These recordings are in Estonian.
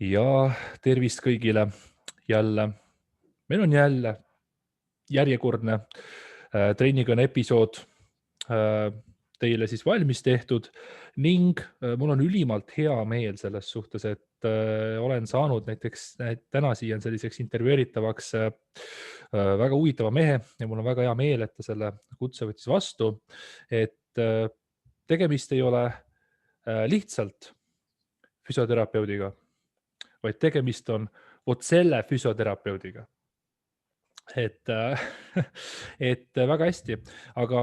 Ja tervist kõigile jälle. Meil on jälle järjekordne treenikõne episood teile siis valmis tehtud ning mul on ülimalt hea meel selles suhtes, et olen saanud näiteks täna siia selliseks intervjueeritavaks väga huvitava mehe ja mul on väga hea meel, et ta selle kutse võttis vastu. Et tegemist ei ole lihtsalt füsioterapeudiga, vaid tegemist on vot selle füsioterapeudiga. Et väga hästi, aga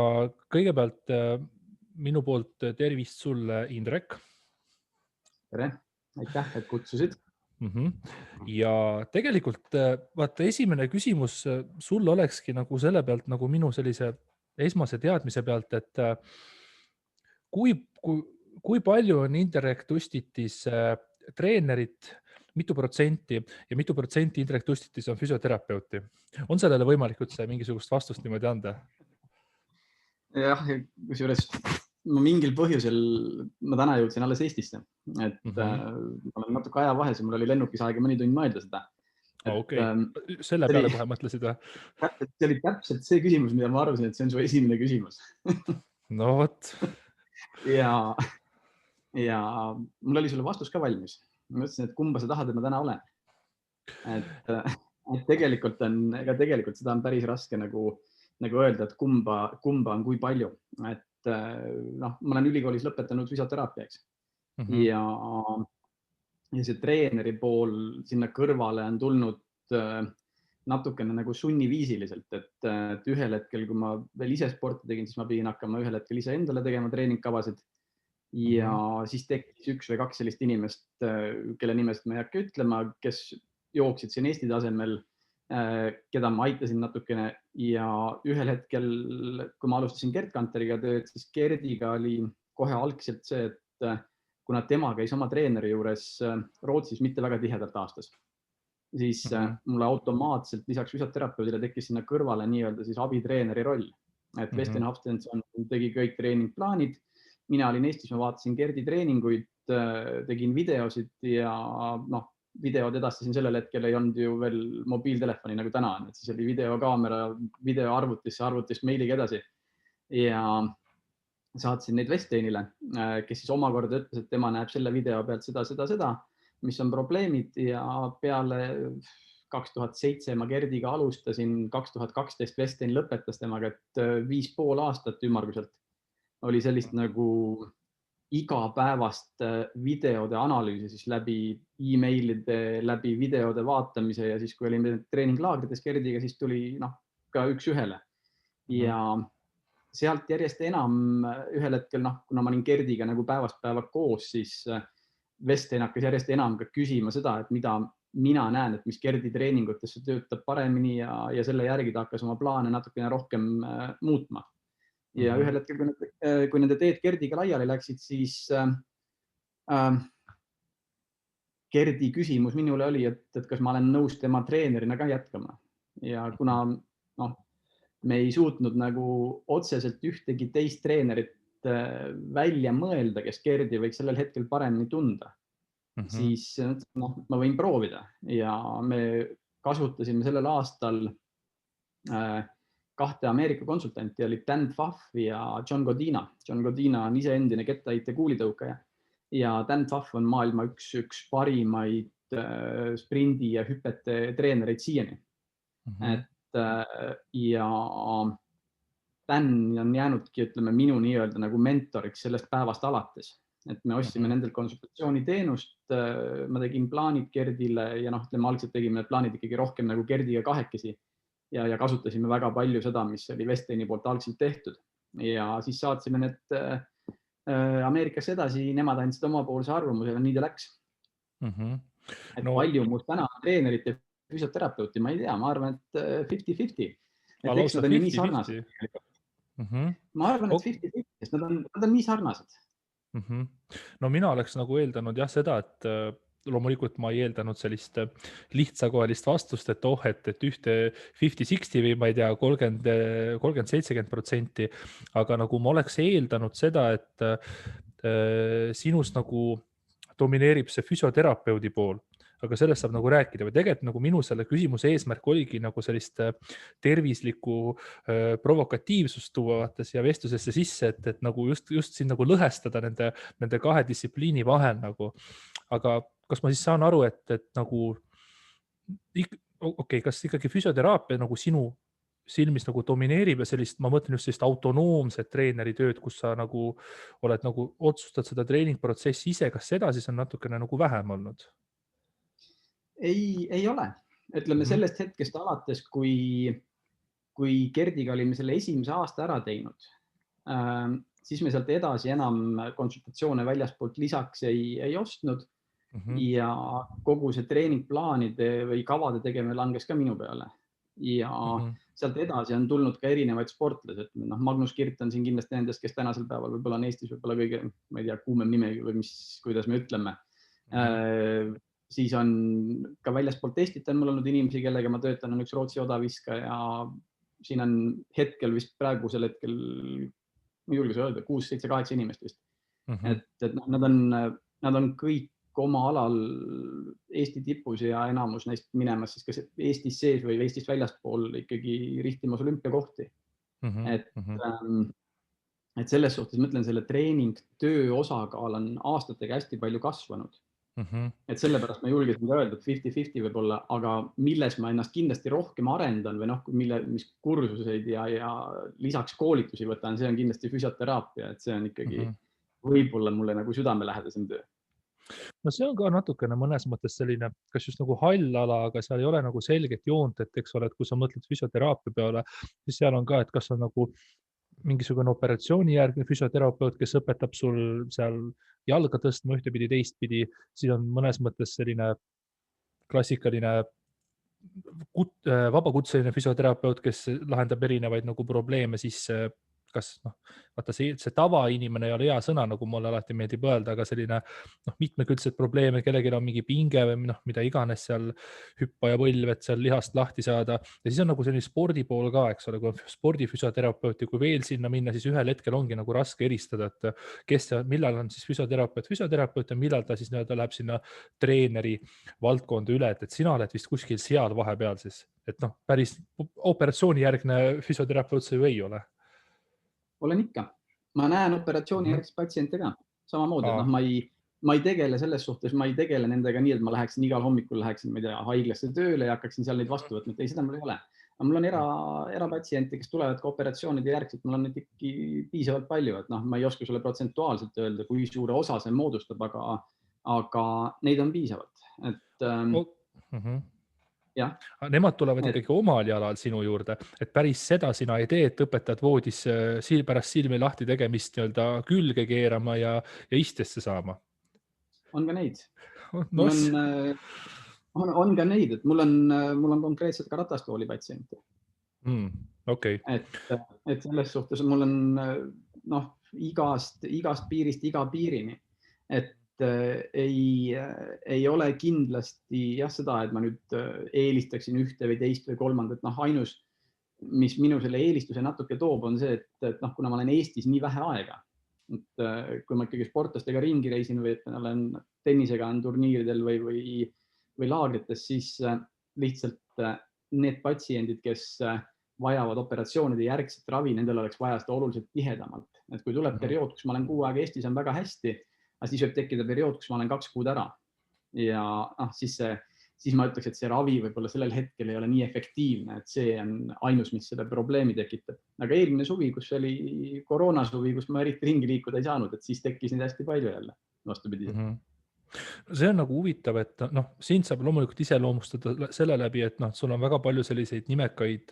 kõigepealt minu poolt tervist sulle, Indrek. Tere, aitäh, et kutsusid. Ja tegelikult vaata, esimene küsimus sulle olekski nagu selle pealt, nagu minu sellise esmase teadmise pealt, et kui palju on Indrek Tustitis treenerit, mitu protsenti ja mitu protsenti Indrek Tustitis on füsioterapeuti? On sellele võimalik üldse mingisugust vastust niimoodi anda? Jah, kusjuures ma mingil põhjusel ma täna jõudsin alles Eestisse, et ma olen natuke ajavahes ja mul oli lennukis aega mõni tund mõelda seda. Okei, selle peale kohe mõtlesid või? See oli täpselt see küsimus, mida ma arvasin, et see on su esimene küsimus. No vot. Ja mul oli sulle vastus ka valmis. Ma mõtlesin, et kumba sa tahad, et ma täna olen. Et tegelikult seda on päris raske nagu öelda, et kumba on kui palju. Et ma olen ülikoolis lõpetanud füsioteraapiaks ja see treeneri pool sinna kõrvale on tulnud natukene nagu sunniviisiliselt, et ühel hetkel, kui ma veel ise sporti tegin, siis ma pidin hakkama ühel hetkel ise endale tegema treeningkavasid ja siis tekkis üks või kaks sellist inimest, kelle nimest ma ei hakka ütlema, kes jooksid siin Eesti tasemel, keda ma aitasin natukene ja ühel hetkel, kui ma alustasin Gerd Kanteriga tööd, siis Gerdiga oli kohe algselt see, et kuna tema käis oma treeneri juures Rootsis mitte väga tihedalt aastas, siis mulle automaatselt lisaks füsioterapeudile tekkis sinna kõrvale nii-öelda siis abitreeneri roll. Et Westin Hafstenson tegi kõik treeningplaanid, mina olin Eestis, ma vaatasin Gerdi treeninguid, tegin videosid ja videod edastasin sellel hetkel ei olnud ju veel mobiiltelefoni nagu täna, et siis oli videokaamera, arvutist meiliga edasi ja saatsin neid Westinile, kes siis omakorda ütles, et tema näeb selle video pealt seda, mis on probleemid ja peale 2007 ma Gerdiga alustasin, 2012 Westin lõpetas temaga, et 5,5 aastat ümmarguselt oli sellist nagu igapäevast videode analüüsi siis läbi e-mailide, läbi videode vaatamise ja siis, kui olime treeninglaagrites Gerdiga, siis tuli ka üks ühele. Ja sealt järjest enam ühel hetkel, kuna ma olin Gerdiga nagu päevast päeva koos, siis Westin hakkas järjest enam ka küsima seda, et mida mina näen, et mis Gerdi treeningutesse töötab paremini ja selle järgi ta hakkas oma plaane natukene rohkem muutma. Ja ühel hetkel, kui nende teed Gerdiga laiali läksid, siis Gerdi küsimus minule oli, et kas ma olen nõus tema treenerina ka jätkama. Ja kuna me ei suutnud nagu otseselt ühtegi teist treenerit välja mõelda, kes Gerdi võiks sellel hetkel paremini tunda, siis ma võin proovida. Ja me kasutasime sellel aastal kahte Ameerika konsultanti, oli Dan Pfaff ja John Godina. John Godina on ise endine kettaheite kuulitõukaja ja Dan Pfaff on maailma üks parimaid sprindi ja hüpete treenereid siiani. Ja Dan on jäänudki, ütleme, minu nii-öelda nagu mentoriks sellest päevast alates. Et me ostsime nendel konsultatsiooniteenust, ma tegin plaanid Gerdile ja ütleme, algselt tegime need plaanid ikkagi rohkem nagu Gerdiga kahekesi. Ja kasutasime väga palju seda, mis oli Westini poolt algselt tehtud. Ja siis saatsime need Ameerikasse edasi, nemad andsid omapoolse arvamuse ja nii ta läks. Et palju mul täna treenerit ja füsioterapeuti, ma ei tea, ma arvan, et 50-50. Et eks nad on nii sarnased. Ma arvan, et 50-50, sest nad on nii sarnased. No mina oleks nagu eeldanud jah seda, et loomulikult ma ei eeldanud sellist lihtsakohelist vastust, et ühte 50-60 või ma ei tea, 30-70%, aga nagu ma oleks eeldanud seda, et sinus nagu domineerib see füsioterapeudi pool, aga sellest saab nagu rääkida või tegelikult nagu minu selle küsimuse eesmärk oligi nagu sellist tervislikku provokatiivsust tuua vaata siia vestlusesse sisse, et nagu just siin nagu lõhestada nende kahe distsipliini vahel nagu. Aga kas ma siis saan aru, et nagu okei, kas ikkagi füsioteraapia nagu sinu silmis nagu domineerib ja sellist, ma mõtlen just sellist autonoomset treeneri tööd, kus sa nagu oled nagu otsustad seda treeningprotsessi ise, kas seda siis on natukene nagu vähem olnud? Ei ole. Ütleme sellest hetkest alates, kui Gerdiga olime selle esimese aasta ära teinud, siis me sealt edasi enam konsultatsioone väljaspoolt lisaks ei ostnud ja kogu see treeningplaanide või kavade tegemine langes ka minu peale. Ja sealt edasi on tulnud ka erinevaid sportlased. Magnus Kirt on siin kindlasti nendest, kes tänasel päeval võib-olla on Eestis võib-olla kõige, ma ei tea, kuumem nime või kuidas me ütleme. Siis on ka väljaspoolt Eestit on mul olnud inimesi, kellega ma töötan, on üks Rootsi odaviskaja. Siin on hetkel vist praegusel hetkel, ma julges öelda, 6, 7, 8 inimest vist. Et nad on kõik oma alal Eesti tipus ja enamus neist minemas siis kas Eestis sees või Eestist väljaspool ikkagi rihtimas olümpiakohti. Et selles suhtes mõtlen, selle treeningtöö osakaal on aastatega hästi palju kasvanud. Et sellepärast ma julgesin ka öelda, et 50-50 võib olla, aga milles ma ennast kindlasti rohkem arendan või mis kursuseid ja lisaks koolitusi võtan, see on kindlasti füsioteraapia, et see on ikkagi võib-olla mulle nagu südamelähedasem töö. No see on ka natukene mõnes mõttes selline, kas just nagu hall ala, aga seal ei ole nagu selget joont, et eks ole, et kui sa mõtled füsioteraapia peale, siis seal on ka, et kas on nagu mingisugune operatsioonijärgne füsioterapeut, kes õpetab sul seal jalga tõstma ühtepidi, teistpidi, siis on mõnes mõttes selline klassikaline vabakutseline füsioterapeut, kes lahendab erinevaid nagu probleeme, siis kas vaata see tavainimene ei ole hea sõna, nagu mulle alati meeldib öelda, aga selline mitmekülgsed probleeme, kellelgi on mingi pinge või mida iganes seal hüppa ja põlv, et seal lihast lahti saada. Ja siis on nagu selline spordi pool ka, eks ole, kui on spordifüsioterapeut ja kui veel sinna minna, siis ühel hetkel ongi nagu raske eristada, et millal on siis füsioterapeut ja millal ta siis läheb sinna treeneri valdkonda üle, et sina oled vist kuskil seal vahepeal siis, et päris operatsioonijärgne füsioterapeut see ju ei ole. Olen ikka. Ma näen operatsiooni järgis patsiente ka. Samamoodi, et ma ei tegele selles suhtes, ma ei tegele nendega nii, et ma läheksin igal hommikul haiglasse tööle ja hakkaksin seal neid vastu võtma. Ei, seda mul ei ole. Aga mul on erapatsiente, kes tulevad ka operatsioonide järgselt. Mul on neid ikkagi piisavalt palju, et ma ei oska sulle protsentuaalselt öelda, kui suure osa see moodustab, aga neid on piisavalt. Nemad tulevad ikkagi omal jalal sinu juurde, et päris seda sina ei tee, et õpetad voodis pärast silmi lahti tegemist külge keerama ja istesse saama. On ka neid. On ka neid, et mul on konkreetselt ka ratastooli patsiente. Okay. Et selles suhtes mul on igast piirist iga piirini, et ei ole kindlasti seda, et ma nüüd eelistaksin ühte või teist või kolmandat. Ainus, mis minu selle eelistuse natuke toob, on see, et kuna ma olen Eestis nii vähe aega, et kui ma ikkagi sportlastega ringi reisin või et ma olen tennisega turniiridel või laagrites, siis lihtsalt need patsiendid, kes vajavad operatsioonide järgset ravi, nendel oleks vaja seda oluliselt tihedamalt. Et kui tuleb periood, kus ma olen 6 aega Eestis, on väga hästi, aga siis võib tekkida periood, kus ma olen 2 kuud ära. Ja siis ma ütleks, et see ravi võib-olla sellel hetkel ei ole nii efektiivne, et see on ainus, mis selle probleemi tekitab. Aga eelmine suvi, kus oli koroonasuvi, kus ma eriti ringi liikuda ei saanud, et siis tekkis neid hästi palju jälle vastupidi. See on nagu huvitav, et sind saab loomulikult iseloomustada selle läbi, et sul on väga palju selliseid nimekaid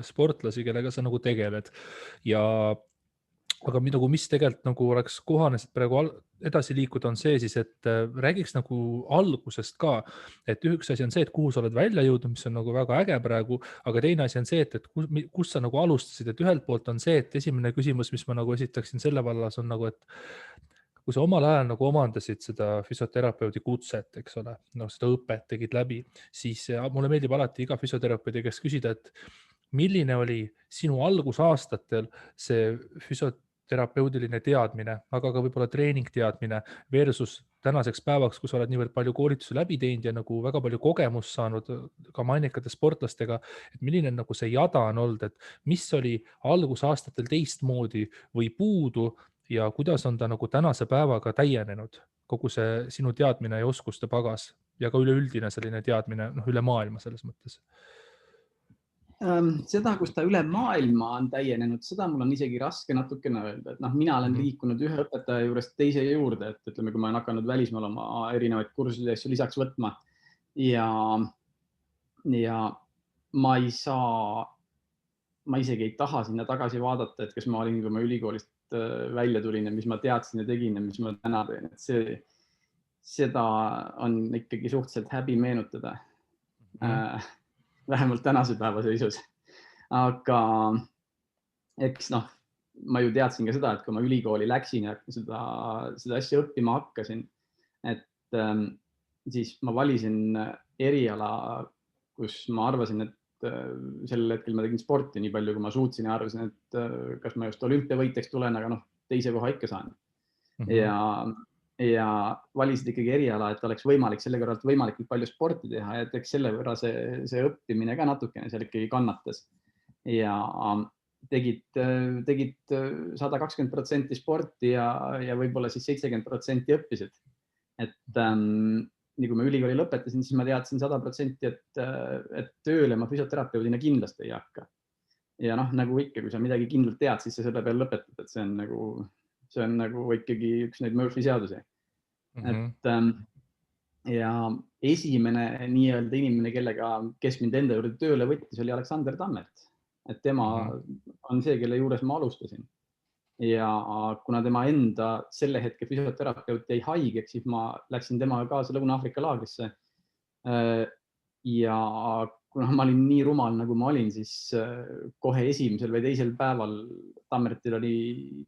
sportlasi, kellega sa nagu tegeled. Aga mis tegelikult nagu oleks kohane praegu edasi liikuda, on see siis, et räägiks nagu algusest ka, et üks asi on see, et kuhu sa oled välja jõudnud, mis on nagu väga äge praegu, aga teine asi on see, et kus sa nagu alustasid, et ühelt poolt on see, et esimene küsimus, mis ma nagu esitaksin selle vallas on nagu, et kui sa omal ajal nagu omandasid seda füsioterapeudi kutset, eks ole, seda õpet tegid läbi, siis mulle meeldib alati iga füsioterapeudi käest küsida, et milline oli sinu algusaastatel see füsioterapeudiline teadmine, aga ka võib-olla treeningteadmine versus tänaseks päevaks, kui sa oled niivõrd palju koolitusi läbi teinud ja nagu väga palju kogemust saanud ka mainekate sportlastega, et milline nagu see jada on olnud, et mis oli algusaastatel teistmoodi või puudu ja kuidas on ta nagu tänase päevaga täienenud, kogu see sinu teadmine ja oskuste pagas ja ka üleüldine selline teadmine üle maailma selles mõttes? Seda, kus ta üle maailma on täienenud, seda mul on isegi raske natukene öelda, et mina olen liikunud ühe õpetaja juurest teise juurde, et ütleme, kui ma olen hakanud välismaal oma erinevaid kursusi asju lisaks võtma ja ma ei saa, ma isegi ei taha sinna tagasi vaadata, et kas ma olin, kui ma ülikoolist välja tulin ja mis ma teadsin ja tegin ja mis ma täna teen, et seda on ikkagi suhteliselt häbi meenutada. Vähemalt tänase päeva seisus. Aga eks ma ju teadsin ka seda, et kui ma ülikooli läksin ja seda asja õppima hakkasin, et siis ma valisin eriala, kus ma arvasin, et sellel hetkel ma tegin sporti nii palju, kui ma suutsin ja arvasin, et kas ma just olümpiavõitjaks tulen, aga teise koha ikka saan. Ja valisid ikkagi eriala, et oleks võimalik selle kõrvalt võimalikult palju sporti teha ja eks selle võrra see õppimine ka natukene seal ikkagi kannatas. Ja tegid 120% sporti ja võib-olla siis 70% õppisid. Et nii kui ma ülikooli lõpetasin, siis ma teadsin 100%, et tööle ma füsioterapeudina kindlasti ei hakka. Ja nagu ikka, kui sa midagi kindlalt tead, siis sa selle peal lõpetad, et see on nagu ikkagi üks neid Murphy seadusi. Ja esimene nii-öelda inimene, kes mind enda juurde tööle võttis, oli Aleksander Tammert. Et tema on see, kelle juures ma alustasin. Ja kuna tema enda selle hetke füsioterapeut jäi haigeks, siis ma läksin temaga kaasa Lõuna-Aafrika laagrisse. Ja kuna ma olin nii rumal, nagu ma olin, siis kohe esimesel või teisel päeval Tammertil oli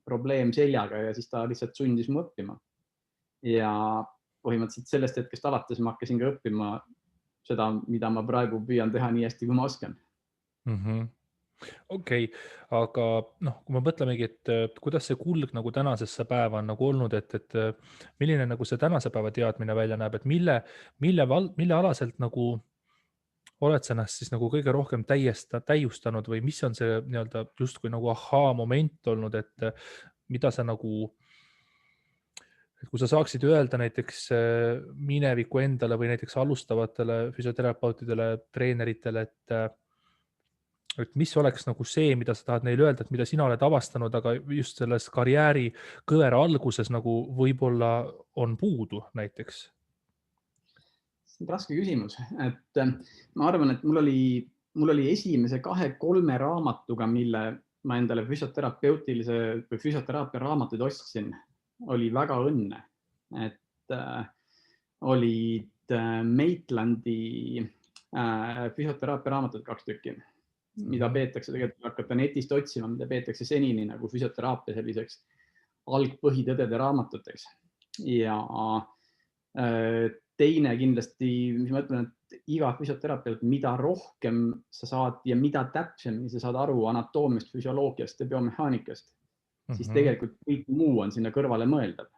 probleem seljaga ja siis ta lihtsalt sundis mu õppima. Ja põhimõtteliselt sellest hetkest alates ma hakkasin ka õppima seda, mida ma praegu püüan teha nii hästi, kui ma oskan. Okei, aga kui me mõtlemegi, et kuidas see kulg nagu tänasesse päeva on nagu olnud, et milline nagu see tänase päeva teadmine välja näeb, et mille alaselt nagu oled sa ennast siis nagu kõige rohkem täiustanud või mis on see nii-öelda justkui nagu ahaa moment olnud, et mida sa nagu, et kui sa saaksid öelda näiteks mineviku endale või näiteks alustavatele füsioterapeutidele, treeneritele, et mis oleks nagu see, mida sa tahad neile öelda, et mida sina oled avastanud, aga just selles karjääri kõvera alguses nagu võib-olla on puudu näiteks? Raske küsimus, et ma arvan, et mul oli esimese 2-3 raamatuga, mille ma endale füsioterapeutilise või füsioteraapia raamatuid ostsin, oli väga õnne, et olid Maitlandi füsioteraapia raamatud 2 tükki, mida peetakse tegelikult, hakata netist otsima, mida peetakse senini nagu füsioteraapia selliseks algpõhitõdede raamatuteks. Ja teine kindlasti, mis ma ütlen, et iga füsioterapeut, mida rohkem sa saad ja mida täpsemini sa saad aru anatoomiast, füsioloogiast ja biomehaanikast, siis tegelikult kõik muu on sinna kõrvale mõeldav.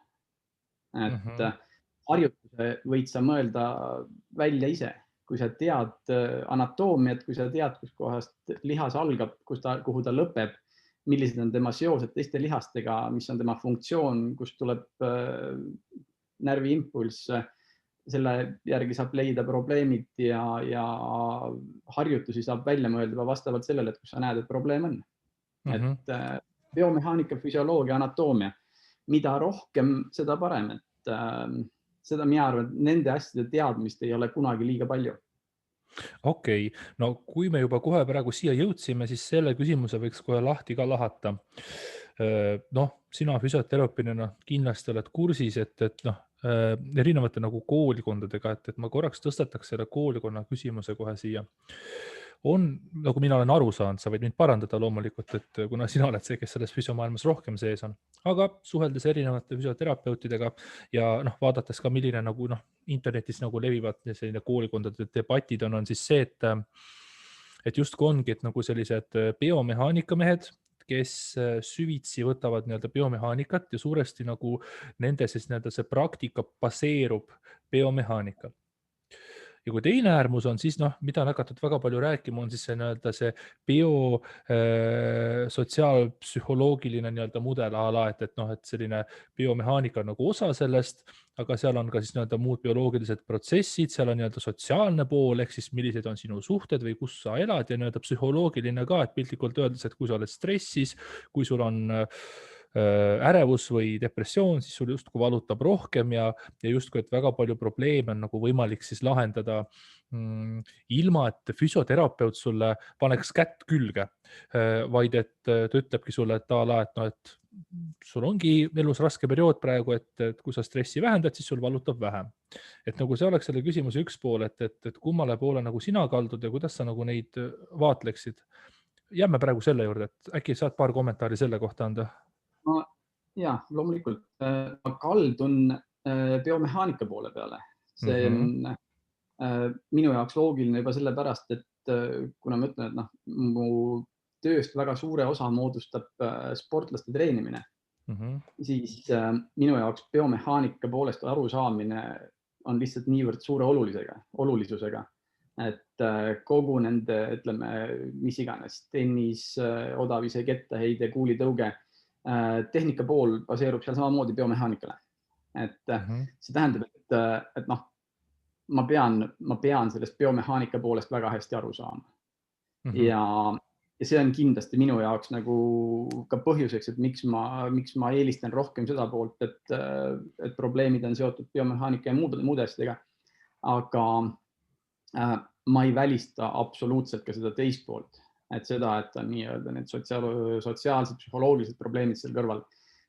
Et harjutuse võid sa mõelda välja ise, kui sa tead anatoomiat, kui sa tead, kus kohast lihas algab, kuhu ta lõpeb, millised on tema seosed teiste lihastega, mis on tema funktsioon, kust tuleb närviimpulss, selle järgi saab leida probleemid ja harjutusi saab välja mõelda vastavalt sellele, et kus sa näed, et probleem on. Et biomehaanika, füsioloogia, anatoomia, mida rohkem, seda parem. Et seda mina arvan, et nende asjade teadmist ei ole kunagi liiga palju. Okei, no kui me juba kohe praegu siia jõudsime, siis selle küsimuse võiks kohe lahti ka lahata. Sina füsioterapeudina kindlasti oled kursis, et erinevate nagu koolikondadega, et ma korraks tõstataks selle koolikonna küsimuse kohe siia. On, nagu mina olen aru saanud, sa võid mind parandada loomulikult, et kuna sina oled see, kes selles füsiomaailmas rohkem sees on, aga suheldes erinevate füsioterapeutidega ja vaadates ka, milline nagu internetis nagu levivad selline koolikondade debatid on siis see, et justkui ongi, et nagu sellised biomehaanika mehed, kes süvitsi võtavad nii-öelda biomehaanikat ja suuresti nagu nende siis nii-öelda see praktika baseerub biomehaanikal. Ja kui teine äärmus on, siis mida on hakatud väga palju rääkima, on siis see nii-öelda see sotsiaalpsühholoogiline nii-öelda mudel a la, et selline biomehaanika on nagu osa sellest, aga seal on ka siis nii-öelda muud bioloogilised protsessid, seal on nii-öelda sotsiaalne pool, ehk siis millised on sinu suhted või kus sa elad ja nii-öelda psühholoogiline ka, et piltlikult öeldes, et kui sa oled stressis, kui sul on ärevus või depressioon, siis sul justkui valutab rohkem ja justkui, et väga palju probleeme on nagu võimalik siis lahendada ilma, et füsioterapeut sulle paneks kätt külge, vaid et ta ütlebki sulle, et a la, et sul ongi elus raske periood praegu, et kui sa stressi vähendad, siis sul valutab vähem. Et nagu see oleks selle küsimuse üks pool, et kummale poole nagu sina kaldud ja kuidas sa nagu neid vaatleksid. Jääme praegu selle juurde, et äkki saad paar kommentaari selle kohta anda? Jaa, loomulikult. Ma kaldun biomehaanika poole peale. See on minu jaoks loogiline juba sellepärast, et kuna ma ütlen, et mu tööst väga suure osa moodustab sportlaste treenimine, siis minu jaoks biomehaanika poolest arusaamine on lihtsalt niivõrd suure olulisusega, et kogu nende, ütleme, mis iganes, tennis, odavise kettaheide, kuulitõuge, tehnika pool baseerub seal samamoodi biomehaanikale. Et see tähendab, et ma pean sellest biomehaanika poolest väga hästi aru saama. Ja see on kindlasti minu jaoks nagu ka põhjuseks, et miks ma eelistan rohkem seda poolt, et probleemid on seotud biomehaanika ja muude asjadega. Aga ma ei välista absoluutselt ka seda teist poolt. Et seda, et on nii-öelda need sotsiaalsed, psühholoogilised probleemid seal kõrval.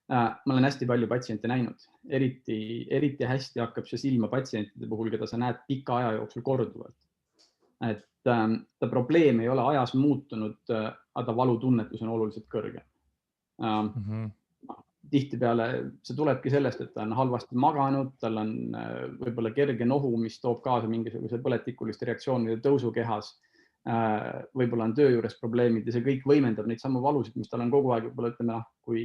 Ma olen hästi palju patsiente näinud. Eriti hästi hakkab see silma patsientide puhul, keda sa näed pika aja jooksul korduvalt. Et ta probleem ei ole ajas muutunud, aga ta valutunnetus on oluliselt kõrge. Tihtipeale see tulebki sellest, et ta on halvasti maganud, tal on võib-olla kerge nohu, mis toob kaasa mingisuguse põletikuliste reaktsioonide tõusu kehas. Võib-olla on töö juures probleemid ja see kõik võimendab neid samu valusid, mis tal on kogu aeg, võib-olla ütleme, kui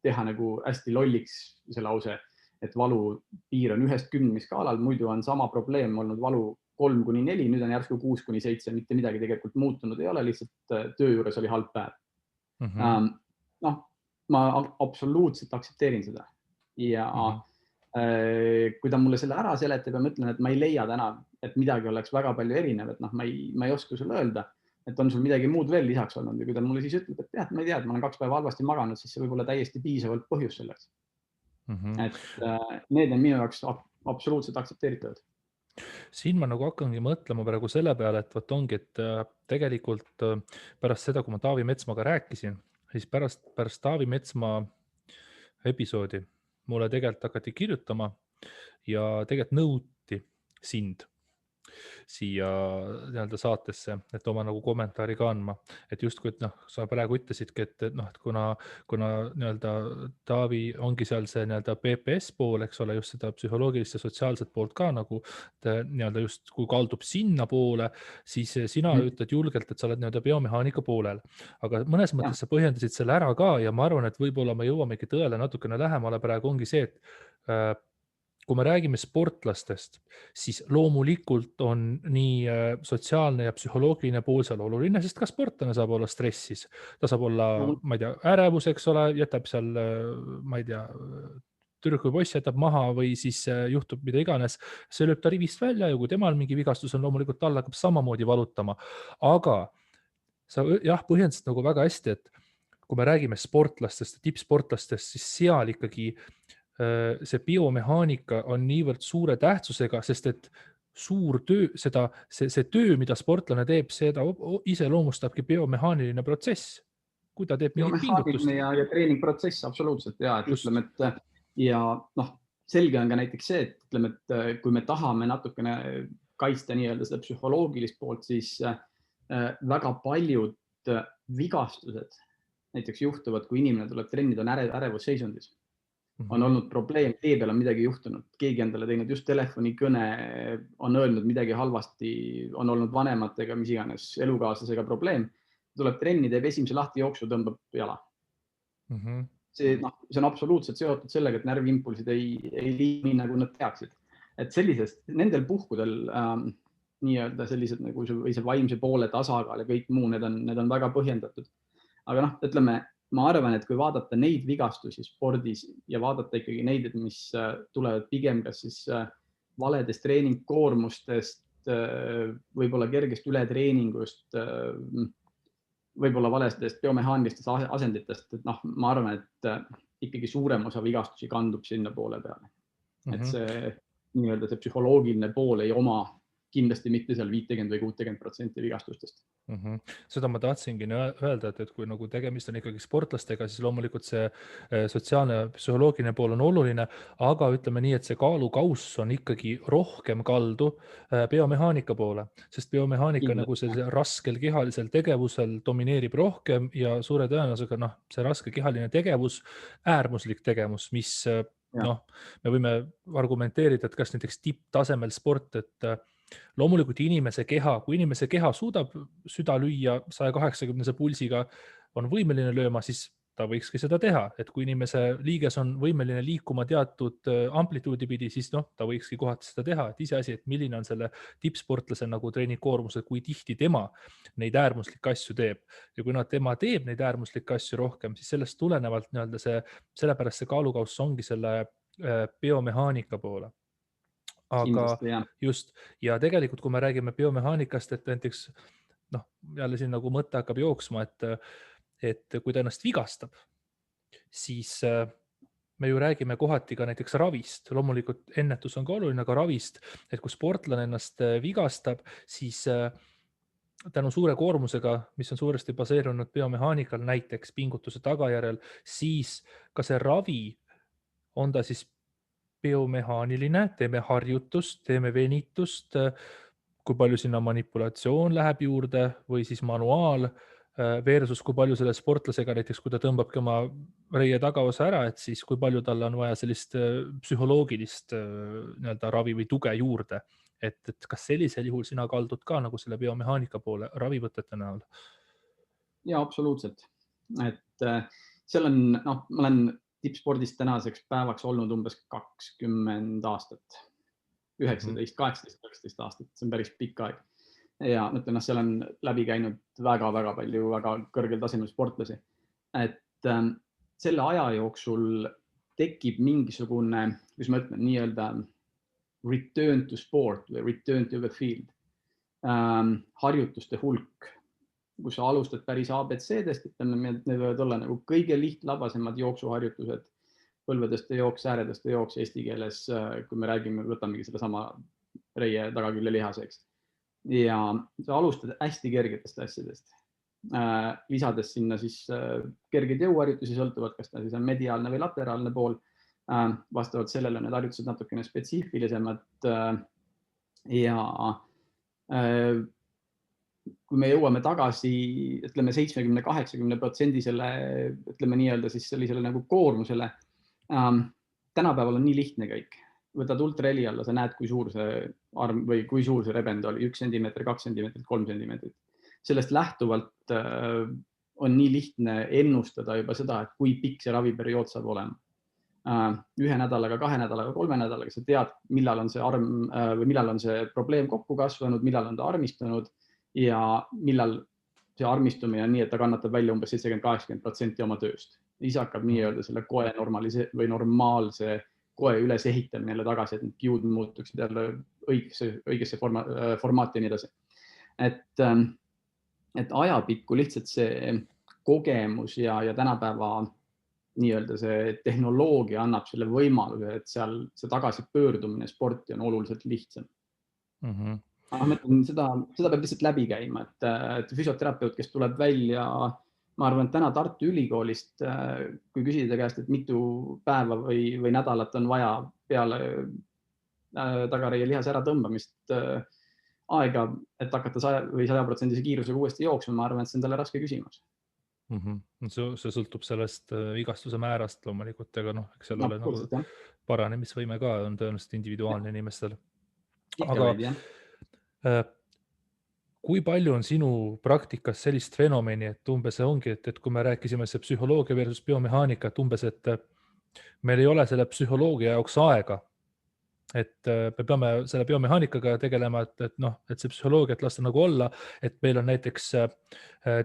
teha nagu hästi lolliks see lause, et valu piir on 1-10 skaalal, muidu on sama probleem olnud valu 3-4, nüüd on järsku 6-7, mitte midagi tegelikult muutunud ei ole, lihtsalt töö juures oli halb päev. Ma absoluutselt aktsepteerin seda ja kui ta mulle selle ära seletab ja mõtlen, et ma ei leia täna, et midagi oleks väga palju erinev, et ma ei oska sulle öelda, et on sul midagi muud veel lisaks olnud ja kui ta mulle siis ütleb, et jah, ma ei tea, et ma olen 2 päeva halvasti maganud, siis see võib olla täiesti piisavalt põhjus selleks. Et need on minu jaoks absoluutselt aktsepteeritavad. Siin ma nagu hakkangi mõtlema praegu selle peale, et võt ongi, et tegelikult pärast seda, kui ma Taavi Metsmaga rääkisin, siis pärast Taavi Metsmaa episoodi mulle tegelikult hakati kirjutama ja tegelikult nõuti sind siia nii-öelda saatesse, et oma nagu kommentaari ka andma. Et justkui, et sa praegu ütlesidki, et kuna nii-öelda Taavi ongi seal see nii-öelda PPS pool, eks ole, just seda psühholoogilist ja sotsiaalset poolt ka nagu nii-öelda just kui kaldub sinna poole, siis sina ütled julgelt, et sa oled nii-öelda biomehaanika poolel. Aga mõnes mõttes sa põhjendasid selle ära ka ja ma arvan, et võib-olla me jõuamegi tõele natukene lähemale praegu ongi see, et kui me räägime sportlastest, siis loomulikult on nii sotsiaalne ja psühholoogiline pool seal oluline, sest ka sportlane saab olla stressis. Ta saab olla, ma ei tea, ärevus, eks ole, jätab seal, ma ei tea, tüdruk või poiss jätab maha või siis juhtub mida iganes. See lööb ta rivist välja ja kui temal mingi vigastus on, loomulikult tal hakkab samamoodi valutama. Aga sa põhjendasid nagu väga hästi, et kui me räägime sportlastest ja tippsportlastest, siis seal ikkagi see biomehaanika on niivõrd suure tähtsusega, sest et suur töö, see töö, mida sportlane teeb, seda iseloomustabki biomehaaniline protsess. Kui ta teeb mingit pingutust. Ja treeningprotsess, absoluutselt. Ja, et ütleme, et ja selge on ka näiteks see, et ütleme, et kui me tahame natukene kaitsta nii-öelda seda psühholoogilist poolt, siis väga paljud vigastused näiteks juhtuvad, kui inimene tuleb trennida, on ärevusseisundis. On olnud probleem, tee peal on midagi juhtunud, keegi endale teinud just telefonikõne, on öelnud midagi halvasti, on olnud vanematega, mis iganes elukaaslasega probleem. tuleb trenni, teeb esimese lahtijooksu, tõmbab jala. See on absoluutselt seotud sellega, et närviimpulsid ei liigi nagu nad peaksid. Et nendel puhkudel nii-öelda sellised nagu see vaimse poole tasakaal ja kõik muu, need on väga põhjendatud. Aga ütleme, ma arvan, et kui vaadata neid vigastusi spordis ja vaadata ikkagi neid, mis tulevad pigem kas siis valedest treeningkoormustest, võib-olla kergest ületreeningust, võib-olla valestest biomehaanilistest asenditest, et ma arvan, et ikkagi suurem osa vigastusi kandub sinna poole peale. Et see nii-öelda see psühholoogiline pool ei oma kindlasti mitte seal 50 või 60% vigastustest. Seda ma tahtsingi öelda, et kui nagu tegemist on ikkagi sportlastega, siis loomulikult see sotsiaalne psühholoogiline pool on oluline, aga ütleme nii, et see kaalukauss on ikkagi rohkem kaldu biomehaanika poole, sest biomehaanika nagu see raskel kehalisel tegevusel domineerib rohkem ja suure tõenäosusega see raske kehaline tegevus, äärmuslik tegevus, mis me võime argumenteerida, et kas näiteks tipptasemel sport, et loomulikult kui inimese keha suudab süda lüüa 180 pulsiga, on võimeline lööma, siis ta võikski seda teha. Et kui inimese liiges on võimeline liikuma teatud amplituudi pidi, siis ta võikski kohati seda teha. Et iseasi, et milline on selle tippsportlase nagu treeningkoormus, kui tihti tema neid äärmuslikke asju teeb. Ja kui tema teeb neid äärmuslikke asju rohkem, siis sellest tulenevalt sellepärast see kaalukauss ongi selle biomehaanika poole. Aga just, ja tegelikult, kui me räägime biomehaanikast, et näiteks, jälle siin nagu mõte hakkab jooksma, et kui ta ennast vigastab, siis me ju räägime kohati ka näiteks ravist. Loomulikult ennetus on ka oluline, aga ravist, et kui sportlane ennast vigastab, siis tänu suure koormusega, mis on suuresti baseerunud biomehaanikal, näiteks pingutuse tagajärjel, siis ka see ravi on ta siis biomehaaniline, teeme harjutust, teeme venitust, kui palju sinna manipulatsioon läheb juurde või siis manuaal versus kui palju selle sportlasega näiteks, kui ta tõmbabki oma reie tagaosa ära, et siis kui palju talle on vaja sellist psühholoogilist ravi või tuge juurde. Et kas sellisel juhul sina kaldud ka nagu selle biomehaanika poole ravivõtete näol? Ja absoluutselt. Et seal on, ma olen tippspordis tänaseks päevaks olnud umbes 20 aastat, 19, 18, 19 aastat, see on päris pikk aeg. Ja ütlen, seal on läbi käinud väga palju väga kõrgel tasemel sportlasi. Et selle aja jooksul tekib mingisugune, kuidas ma ütlen, nii-öelda return to sport või return to the field. Harjutuste hulk, kus sa alustad päris ABC-dest, need võivad olla nagu kõige lihtlabasemad jooksuharjutused, põlvedeste jooks, ääredeste jooks eesti keeles, kui me räägime, võtamegi selle sama reie tagakülje lihaseks. Ja sa alustad hästi kergetest asjadest, lisades sinna siis kergeid jõuharjutusi, sõltuvad, kas ta siis on mediaalne või lateraalne pool. Vastavalt sellele need harjutused natukene spetsiifilisemad ja kui me jõuame tagasi, ütleme 70-80% selle, ütleme nii-öelda siis sellisele nagu koormusele, tänapäeval on nii lihtne kõik. Võtad ultraheli alla, sa näed, kui suur see arm või kui suur see rebend oli, 1 sentimeetrit, 2 sentimeetrit, 3 sentimeetrit. Sellest lähtuvalt on nii lihtne ennustada juba seda, et kui pikk see raviperiood saab olema. 1 nädalaga, 2 nädalaga, 3 nädalaga sa tead, millal on see arm või millal on see probleem kokku kasvanud, millal on ta armistunud ja millal see armistumine on nii, et ta kannatab välja umbes 70-80% oma tööst. Siis hakkab nii-öelda selle koe normaalse koe üles ehitamine jälle tagasi, et need kiud muutuksid jälle õigesse formaati ja nii edasi. Et ajapikku lihtsalt see kogemus ja tänapäeva nii-öelda see tehnoloogia annab selle võimaluse, et seal see tagasipöördumine sporti on oluliselt lihtsam. Seda peab lihtsalt läbi käima, et füsioterapeut, kes tuleb välja, ma arvan, et täna Tartu Ülikoolist, kui küsida käest, et mitu päeva või nädalat on vaja peale tagareie lihase äratõmbamist aega, et hakata 100% kiirusega uuesti jooksma, ma arvan, et see on talle raske küsimus. See sõltub sellest vigastuse määrast loomulikult, aga eks seal ole nagu paranemisvõime ka on tõenäoliselt individuaalne inimestel. kui palju on sinu praktikas sellist fenomeni, et umbes ongi, et kui me rääkisime see psühholoogia versus biomehaanika, et umbes, et meil ei ole selle psühholoogia jaoks aega, et me peame selle biomehaanikaga tegelema, et noh, et see psühholoogiat lasta nagu olla, et meil on näiteks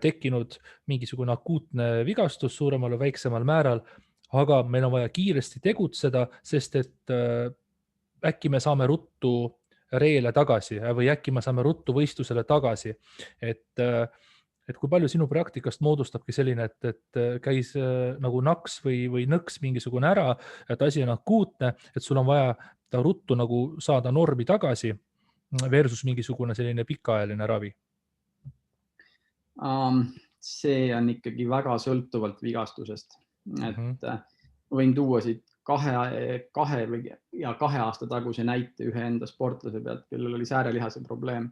tekkinud mingisugune akuutne vigastus suuremal või väiksemal määral, aga meil on vaja kiiresti tegutseda, sest et äkki me saame ruttu reele tagasi või äkki me saame ruttu võistlusele tagasi. Et kui palju sinu praktikast moodustabki selline, et käis nagu naks või nõks mingisugune ära, et asi on akuutne, et sul on vaja ta ruttu nagu saada normi tagasi versus mingisugune selline pikaajaline ravi? See on ikkagi väga sõltuvalt vigastusest. Et võin tuua siit 2 aasta taguse näite ühe enda sportlase pealt, kellel oli säärelihase probleem.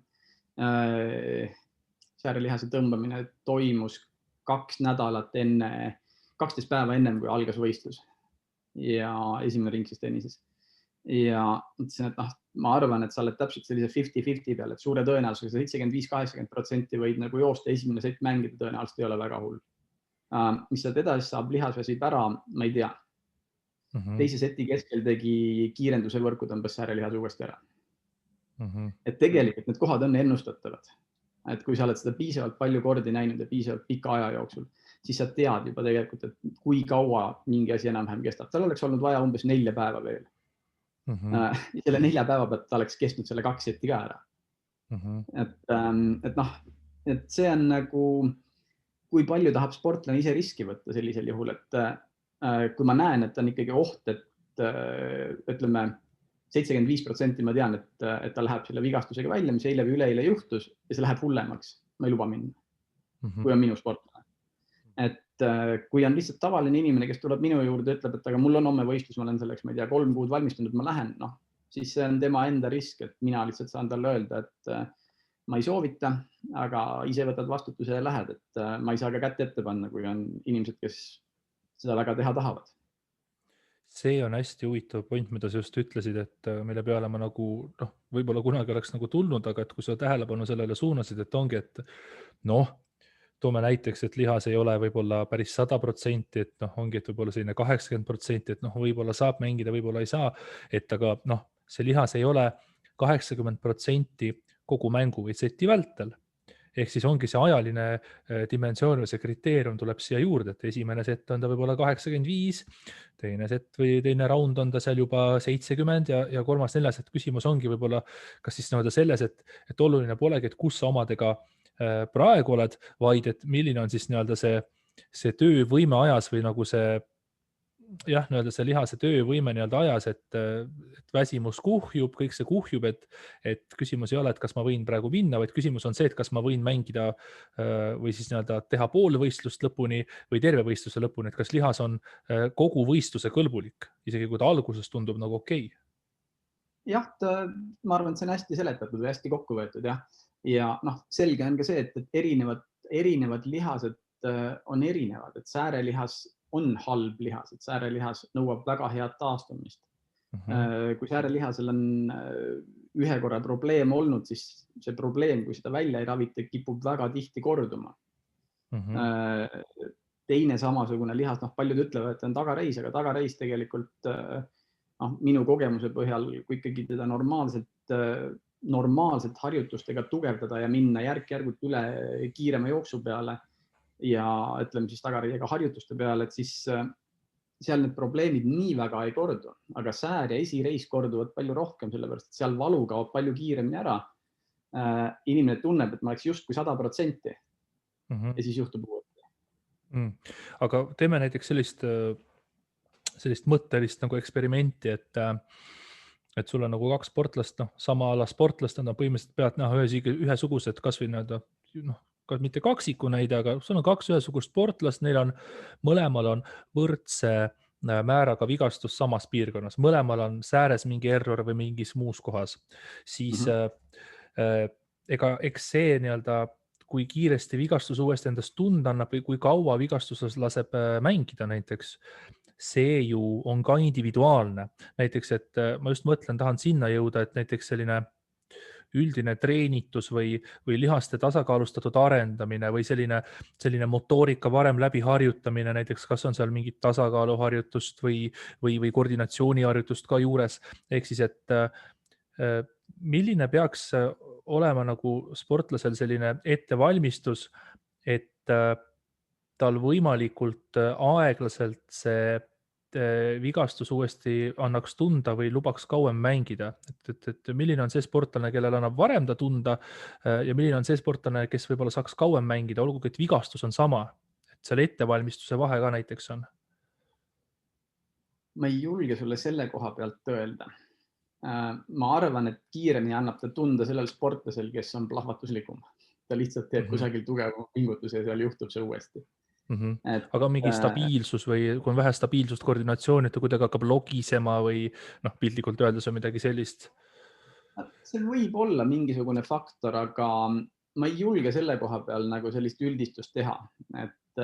Säärelihase tõmbamine toimus 2 nädalat enne, 12 päeva ennem, kui algas võistlus ja esimene ring siis tennises. Ja ütlesin, et ma arvan, et sa oled täpselt sellise 50-50 peal, et suure tõenäosusega 75-80% võid nagu joosta, esimene sett mängida tõenäoliselt ei ole väga hull. Mis sealt edasi saab, lihas väsib ära, ma ei tea. Teise seti keskel tegi kiirenduse võrku, tõmbas säärelihas uuesti ära. Et tegelikult need kohad on ennustatavad. Et kui sa oled seda piisavalt palju kordi näinud ja piisavalt pika aja jooksul, siis sa tead juba tegelikult, et kui kaua mingi asi enam-vähem kestab. Tal oleks olnud vaja umbes 4 päeva veel. Selle 4 päeva pealt ta oleks kestnud selle 2 seti ka ära. Et see on nagu, kui palju tahab sportlane ise riski võtta sellisel juhul, et kui ma näen, et on ikkagi oht, et ütleme 75% ma tean, et ta läheb selle vigastusega välja, mis eile või üleeile juhtus ja see läheb hullemaks. Ma ei luba minna, kui on minu sportlane. Et kui on lihtsalt tavaline inimene, kes tuleb minu juurde, ütleb, et aga mul on homme võistlus, ma olen selleks, ma ei tea, 3 kuud valmistunud, ma lähen, siis see on tema enda risk, et mina lihtsalt saan talle öelda, et ma ei soovita, aga ise võtad vastutuse ja lähed, et ma ei saa ka kätt ette panna, kui on inimesed, kes seda väga teha tahavad. See on hästi huvitav point, mida sa just ütlesid, et mille peale ma nagu, võib-olla kunagi oleks nagu tulnud, aga et kui sa tähelepanu sellele suunasid, et ongi, et toome näiteks, et lihas ei ole võib-olla päris 100%, et ongi, et võib-olla selline 80%, et võib-olla saab mängida, võib-olla ei saa, et aga see lihas ei ole 80% kogu mängu või seti vältel. Ehk siis ongi see ajaline dimensioon või see kriteerium tuleb siia juurde, et esimene sett on ta võib-olla 85, teine sett või teine raund on ta seal juba 70 ja kolmas, neljas, et küsimus ongi võib-olla kas siis selles, et oluline polegi, et kus sa omadega praegu oled, vaid et milline on siis see töövõime ajas või nagu see see lihase töövõime ajas, et väsimus kuhjub, kõik see kuhjub, et küsimus ei ole, et kas ma võin praegu minna, vaid küsimus on see, et kas ma võin mängida või siis teha pool võistlust lõpuni või terve võistluse lõpuni, et kas lihas on kogu võistluse kõlbulik, isegi kui ta alguses tundub nagu okei. Jah, ma arvan, et see on hästi seletatud või hästi kokku võetud, jah. Ja selge on ka see, et erinevad lihased on erinevad, et säärelihas on halb lihas, et säärelihas nõuab väga head taastumist. Kui säärelihasel on ühe korra probleem olnud, siis see probleem, kui seda välja ei ravita, kipub väga tihti korduma. Teine samasugune lihas, paljud ütlevad, et on tagareis, aga tagareis tegelikult minu kogemuse põhjal, kui ikkagi teda normaalselt harjutustega tugevdada ja minna järk-järgult üle kiirema jooksu peale ja ütleme siis tagareiega harjutuste peale, et siis seal need probleemid nii väga ei kordu, aga säär ja esireis korduvad palju rohkem, sellepärast et seal valu kaob palju kiiremini ära. Inimene tunneb, et ma oleks justkui 100% ja siis juhtub uuesti. Aga teeme näiteks sellist mõttelist nagu eksperimenti, et sul on nagu 2 sportlast, sama ala sportlast, nad on põhimõtteliselt pealt ühesugused, kas või mitte kaksiku näide, aga sul on 2 ühesugust sportlast, neil on mõlemal on võrdse määraga vigastus samas piirkonnas, mõlemal on sääres mingi error või mingis muus kohas, siis eks see kui kiiresti vigastus uuesti endast tunda annab või kui kaua vigastuses laseb mängida näiteks, see ju on ka individuaalne. Näiteks, et ma just mõtlen, tahan sinna jõuda, et näiteks selline üldine treenitus või lihaste tasakaalustatud arendamine või selline motoorika varem läbi harjutamine, näiteks kas on seal mingit tasakaaluharjutust või koordinatsiooniharjutust ka juures, ehk siis, et milline peaks olema nagu sportlasel selline ettevalmistus, et tal võimalikult aeglaselt see vigastus uuesti annaks tunda või lubaks kauem mängida, et milline on see sportlane, kellel annab varem ta tunda ja milline on see sportlane, kes võib-olla saaks kauem mängida, olgugi et vigastus on sama, et seal ettevalmistuse vahe ka näiteks on? Ma ei julge sulle selle koha pealt öelda. Ma arvan, et kiiremini annab ta tunda sellel sportlasel, kes on plahvatuslikum. Ta lihtsalt teeb kusagil tugeva pingutuse ja seal juhtub see uuesti. Aga mingi stabiilsus või kui on vähe stabiilsust, koordinatsiooni, et ta kuidagi hakkab logisema või piltlikult öeldes on midagi sellist? See võib olla mingisugune faktor, aga ma ei julge selle koha peal nagu sellist üldistust teha. Et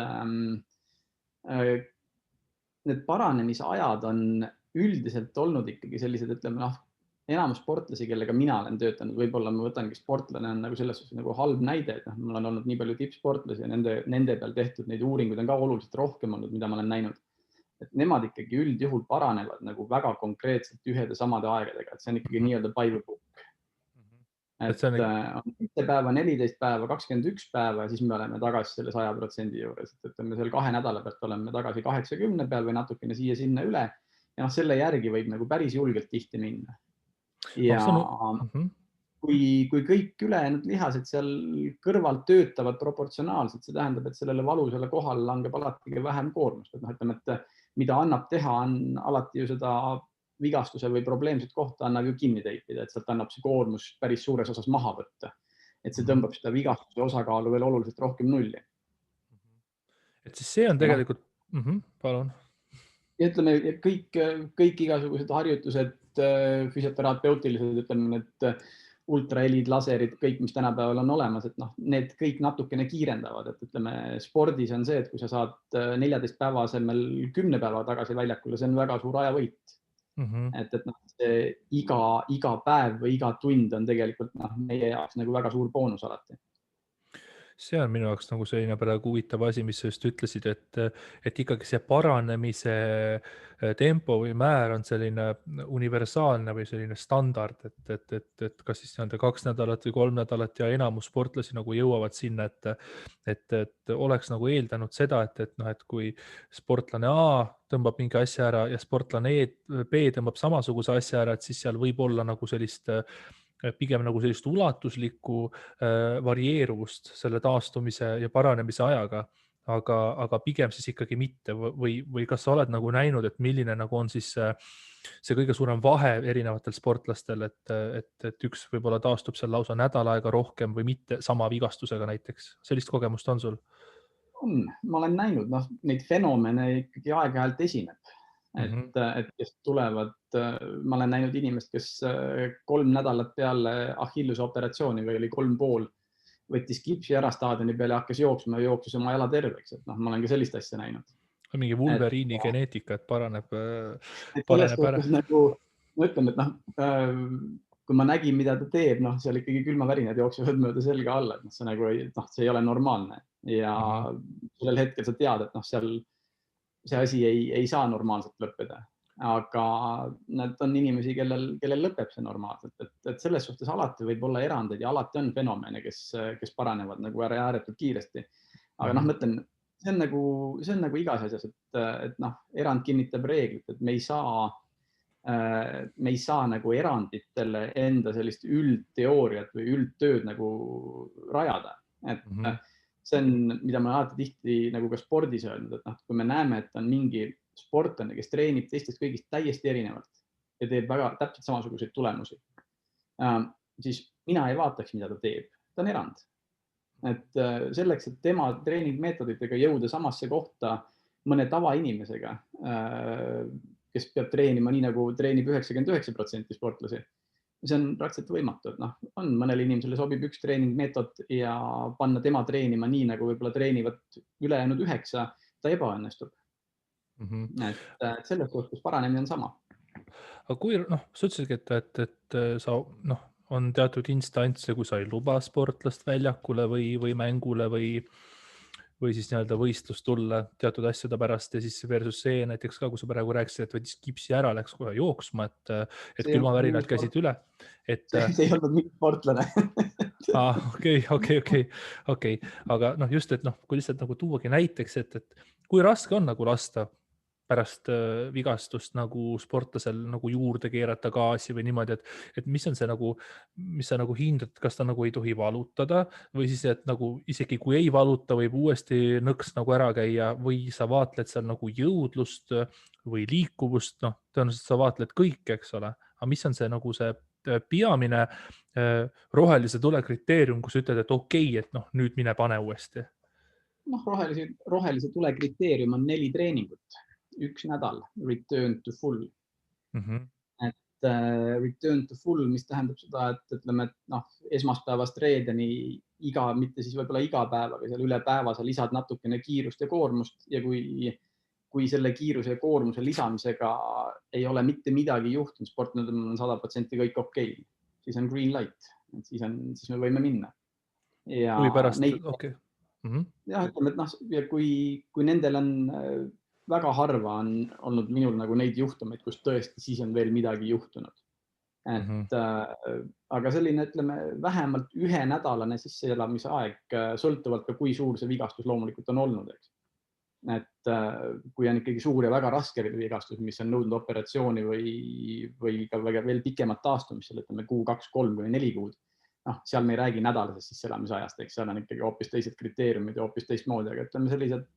need paranemisajad on üldiselt olnud ikkagi sellised, ütleme, enamus sportlasi, kellega mina olen töötanud, võib-olla ma võtangi sportlane on nagu selles suhtes nagu halb näide, et mul on olnud nii palju tippsportlasi ja nende peal tehtud neid uuringuid on ka oluliselt rohkem olnud, mida ma olen näinud. Et nemad ikkagi üldjuhul paranevad nagu väga konkreetselt ühede samade aegadega, et see on ikkagi nii-öelda by the book. Et on 7 päeva, 14 päeva, 21 päeva ja siis me oleme tagasi selle 100% juures. Et ütleme, seal 2 nädala pealt oleme tagasi 80 peal või natukene siia-sinna üle. Ja selle järgi võib nagu päris julgelt tihti minna. Ja kui kõik ülejäänud lihased seal kõrvalt töötavad proportsionaalselt, see tähendab, et sellele valusale kohale langeb alati vähem koormust. Et ütleme, et mida annab teha, on alati ju seda vigastuse või probleemset kohta annab ju kinni teipida, et sealt annab see koormus päris suures osas maha võtta. Et see tõmbab seda vigastuse osakaalu veel oluliselt rohkem nulli. Et siis see on tegelikult, palun. Ja ütleme, kõik igasugused harjutused, füsioterapeutilised, ütleme, need ultrahelid, laserid, kõik, mis tänapäeval on olemas, et need kõik natukene kiirendavad, et ütleme, spordis on see, et kui sa saad 14 päeva asemel 10 päeva tagasi väljakule, see on väga suur ajavõit. Et see iga päev või iga tund on tegelikult meie jaoks nagu väga suur boonus alati. See on minu jaoks nagu selline praegu huvitav asi, mis sa just ütlesid, et ikkagi see paranemise tempo või määr on selline universaalne või selline standard, et kas siis 2 nädalat või 3 nädalat ja enamus sportlasi nagu jõuavad sinna, et oleks nagu eeldanud seda, et kui sportlane A tõmbab mingi asja ära ja sportlane B tõmbab samasuguse asja ära, et siis seal võib olla nagu pigem nagu sellist ulatuslikku varieeruvust selle taastumise ja paranemise ajaga, aga pigem siis ikkagi mitte või kas sa oled nagu näinud, et milline nagu on siis see kõige suurem vahe erinevatel sportlastel, et üks võib-olla taastub seal lausa nädal aega rohkem või mitte sama vigastusega näiteks, sellist kogemust on sul? Ma olen näinud, neid fenomene ikkagi aeg-ajalt esineb. Et kes tulevad, ma olen näinud inimest, kes 3 nädalat peale Achilluse operatsiooni või oli 3,5, võttis kipsi ära staadioni peale ja hakkas jooksma ja jooksis oma jala terveks. Et ma olen ka sellist asja näinud. Mingi Wolverine'i geneetika, et paraneb ära. Nagu, ma ütlen, et kui ma nägin, mida ta teeb, seal ikkagi külmavärinad jooksevad mööda selga alla, et see ei ole normaalne. Ja sellel hetkel sa tead, et seal see asi ei saa normaalselt lõppeda, aga nad on inimesi, kellel lõpeb see normaalselt, et selles suhtes alati võib olla erandeid ja alati on fenomene, kes paranevad nagu ääretult kiiresti. Aga mõtlen, see on nagu igas asjas, et erand kinnitab reeglit, et me ei saa nagu eranditele enda sellist üldteooriat või üldtööd nagu rajada. Et see on, mida ma alati tihti nagu ka spordis öelnud, et kui me näeme, et on mingi sportlane, kes treenib teistest kõigist täiesti erinevalt ja teeb väga täpselt samasuguseid tulemusi, siis mina ei vaataks, mida ta teeb. Ta on erand. Et selleks, et tema treeningmeetoditega jõuda samasse kohta mõne tavainimesega, kes peab treenima nii, nagu treenib 99% sportlasi, see on praktiliselt võimatu, et on mõnele inimesele sobib üks treeningmeetod ja panna tema treenima nii, nagu võib-olla treenivad ülejäänud 9, ta ebaõnnestub. Et selles suhtes paranemine on sama. Aga kui, sa ütlesidki, et sa on teatud instantse, kui sa ei luba sportlast väljakule või mängule või siis nii-öelda võistlust tulla teatud asjade pärast ja siis versus see näiteks ka, kui sa praegu rääkisid, et võttis kipsi ära, läks kohe jooksma, et See ei olnud külmavärinad käisid üle. see ei olnud mingi sportlane. Okei. Aga just, et kui lihtsalt nagu tuuagi näiteks, et kui raske on nagu lasta pärast vigastust nagu sportlasel nagu juurde keerata gaasi või niimoodi, et mis on see nagu, mis sa nagu hindad, kas ta nagu ei tohi valutada või siis, et nagu isegi kui ei valuta, võib uuesti nõks nagu ära käia või sa vaatled seal nagu jõudlust või liikuvust, tõenäoliselt sa vaatled kõike, eks ole, aga mis on see nagu see peamine rohelise tule kriteerium, kus ütled, et okei, et nüüd mine pane uuesti. Rohelise tule kriteerium on 4 treeningut. 1 nädal, return to full. Et return to full, mis tähendab seda, et ütleme, et esmaspäevast reedeni mitte siis võib-olla iga päev, aga seal üle päeva sa lisad natukene kiirust ja koormust ja kui selle kiiruse ja koormuse lisamisega ei ole mitte midagi juhtunud, sportlased on 100% kõik okei, siis on green light, siis me võime minna. Ja kui pärast, jah, ütleme, et kui nendel on väga harva on olnud minul nagu neid juhtumeid, kus tõesti siis on veel midagi juhtunud. Aga selline, ütleme, vähemalt 1-nädalane sisseelamise aeg, sõltuvalt ka kui suur see vigastus loomulikult on olnud. Et kui on ikkagi suur ja väga raske vigastus, mis on nõudnud operatsiooni või ka veel pikemat taastumist, ütleme 1, 2, 3 või 4 kuud, seal me ei räägi nädalasest sisseelamisajast, eks seal on ikkagi hoopis teised kriteeriumid ja hoopis teistmoodi, aga ütleme sellised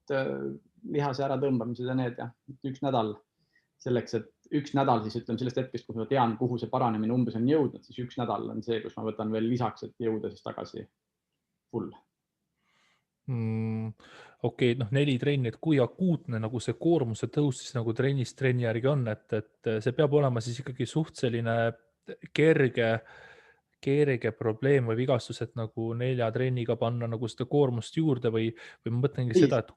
lihase äratõmbamised ja need 1 nädal selleks, et 1 nädal siis ütleme sellest hetkest, kus ma tean, kuhu see paranemine umbes on jõudnud, siis 1 nädal on see, kus ma võtan veel lisaks, et jõuda siis tagasi full. Okei, 4 trenni, et kui akuutne nagu see koormuse tõus siis nagu trennist trenni järgi on, et see peab olema siis ikkagi suht selline kerge probleem või vigastus, et nagu 4 trenniga panna nagu seda koormust juurde või ma mõtlengi seda, et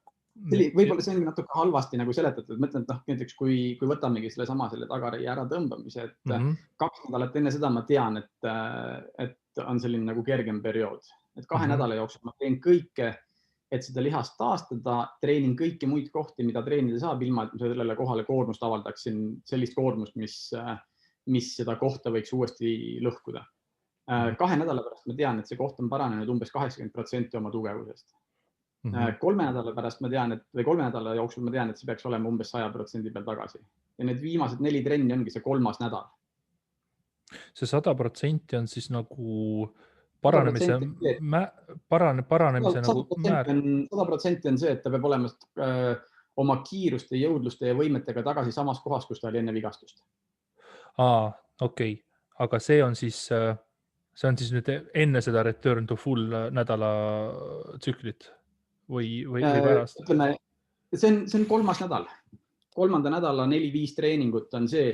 võib-olla see ongi natuke halvasti nagu seletatud, mõtlen, et näiteks kui võtamegi selle tagareie ära tõmbamise, et 2 nädalat enne seda ma tean, et on selline nagu kergem periood, et 2 nädala jooksul ma teen kõike, et seda lihast taastada, treenin kõiki muid kohti, mida treenida saab, ilma et ma sellele kohale koormust avaldaksin, sellist koormust, mis seda kohta võiks uuesti lõhkuda. 2 nädala pärast ma tean, et see koht on paranenud umbes 80% oma tugevusest. 3 nädala pärast ma tean, või 3 nädala jooksul ma tean, et see peaks olema umbes 100% peal tagasi. Ja need viimased 4 trenni ongi see 3. nädal. See 100% on siis nagu paranemise nagu määr. 100% on see, et ta peab olema oma kiiruste, jõudluste ja võimetega tagasi samas kohas, kus ta oli enne vigastust. Okei. Aga see on siis nüüd enne seda return to full nädala tsüklit või pärast? Ütleme, see on 3. nädal. 3. nädala 4-5 treeningut on see,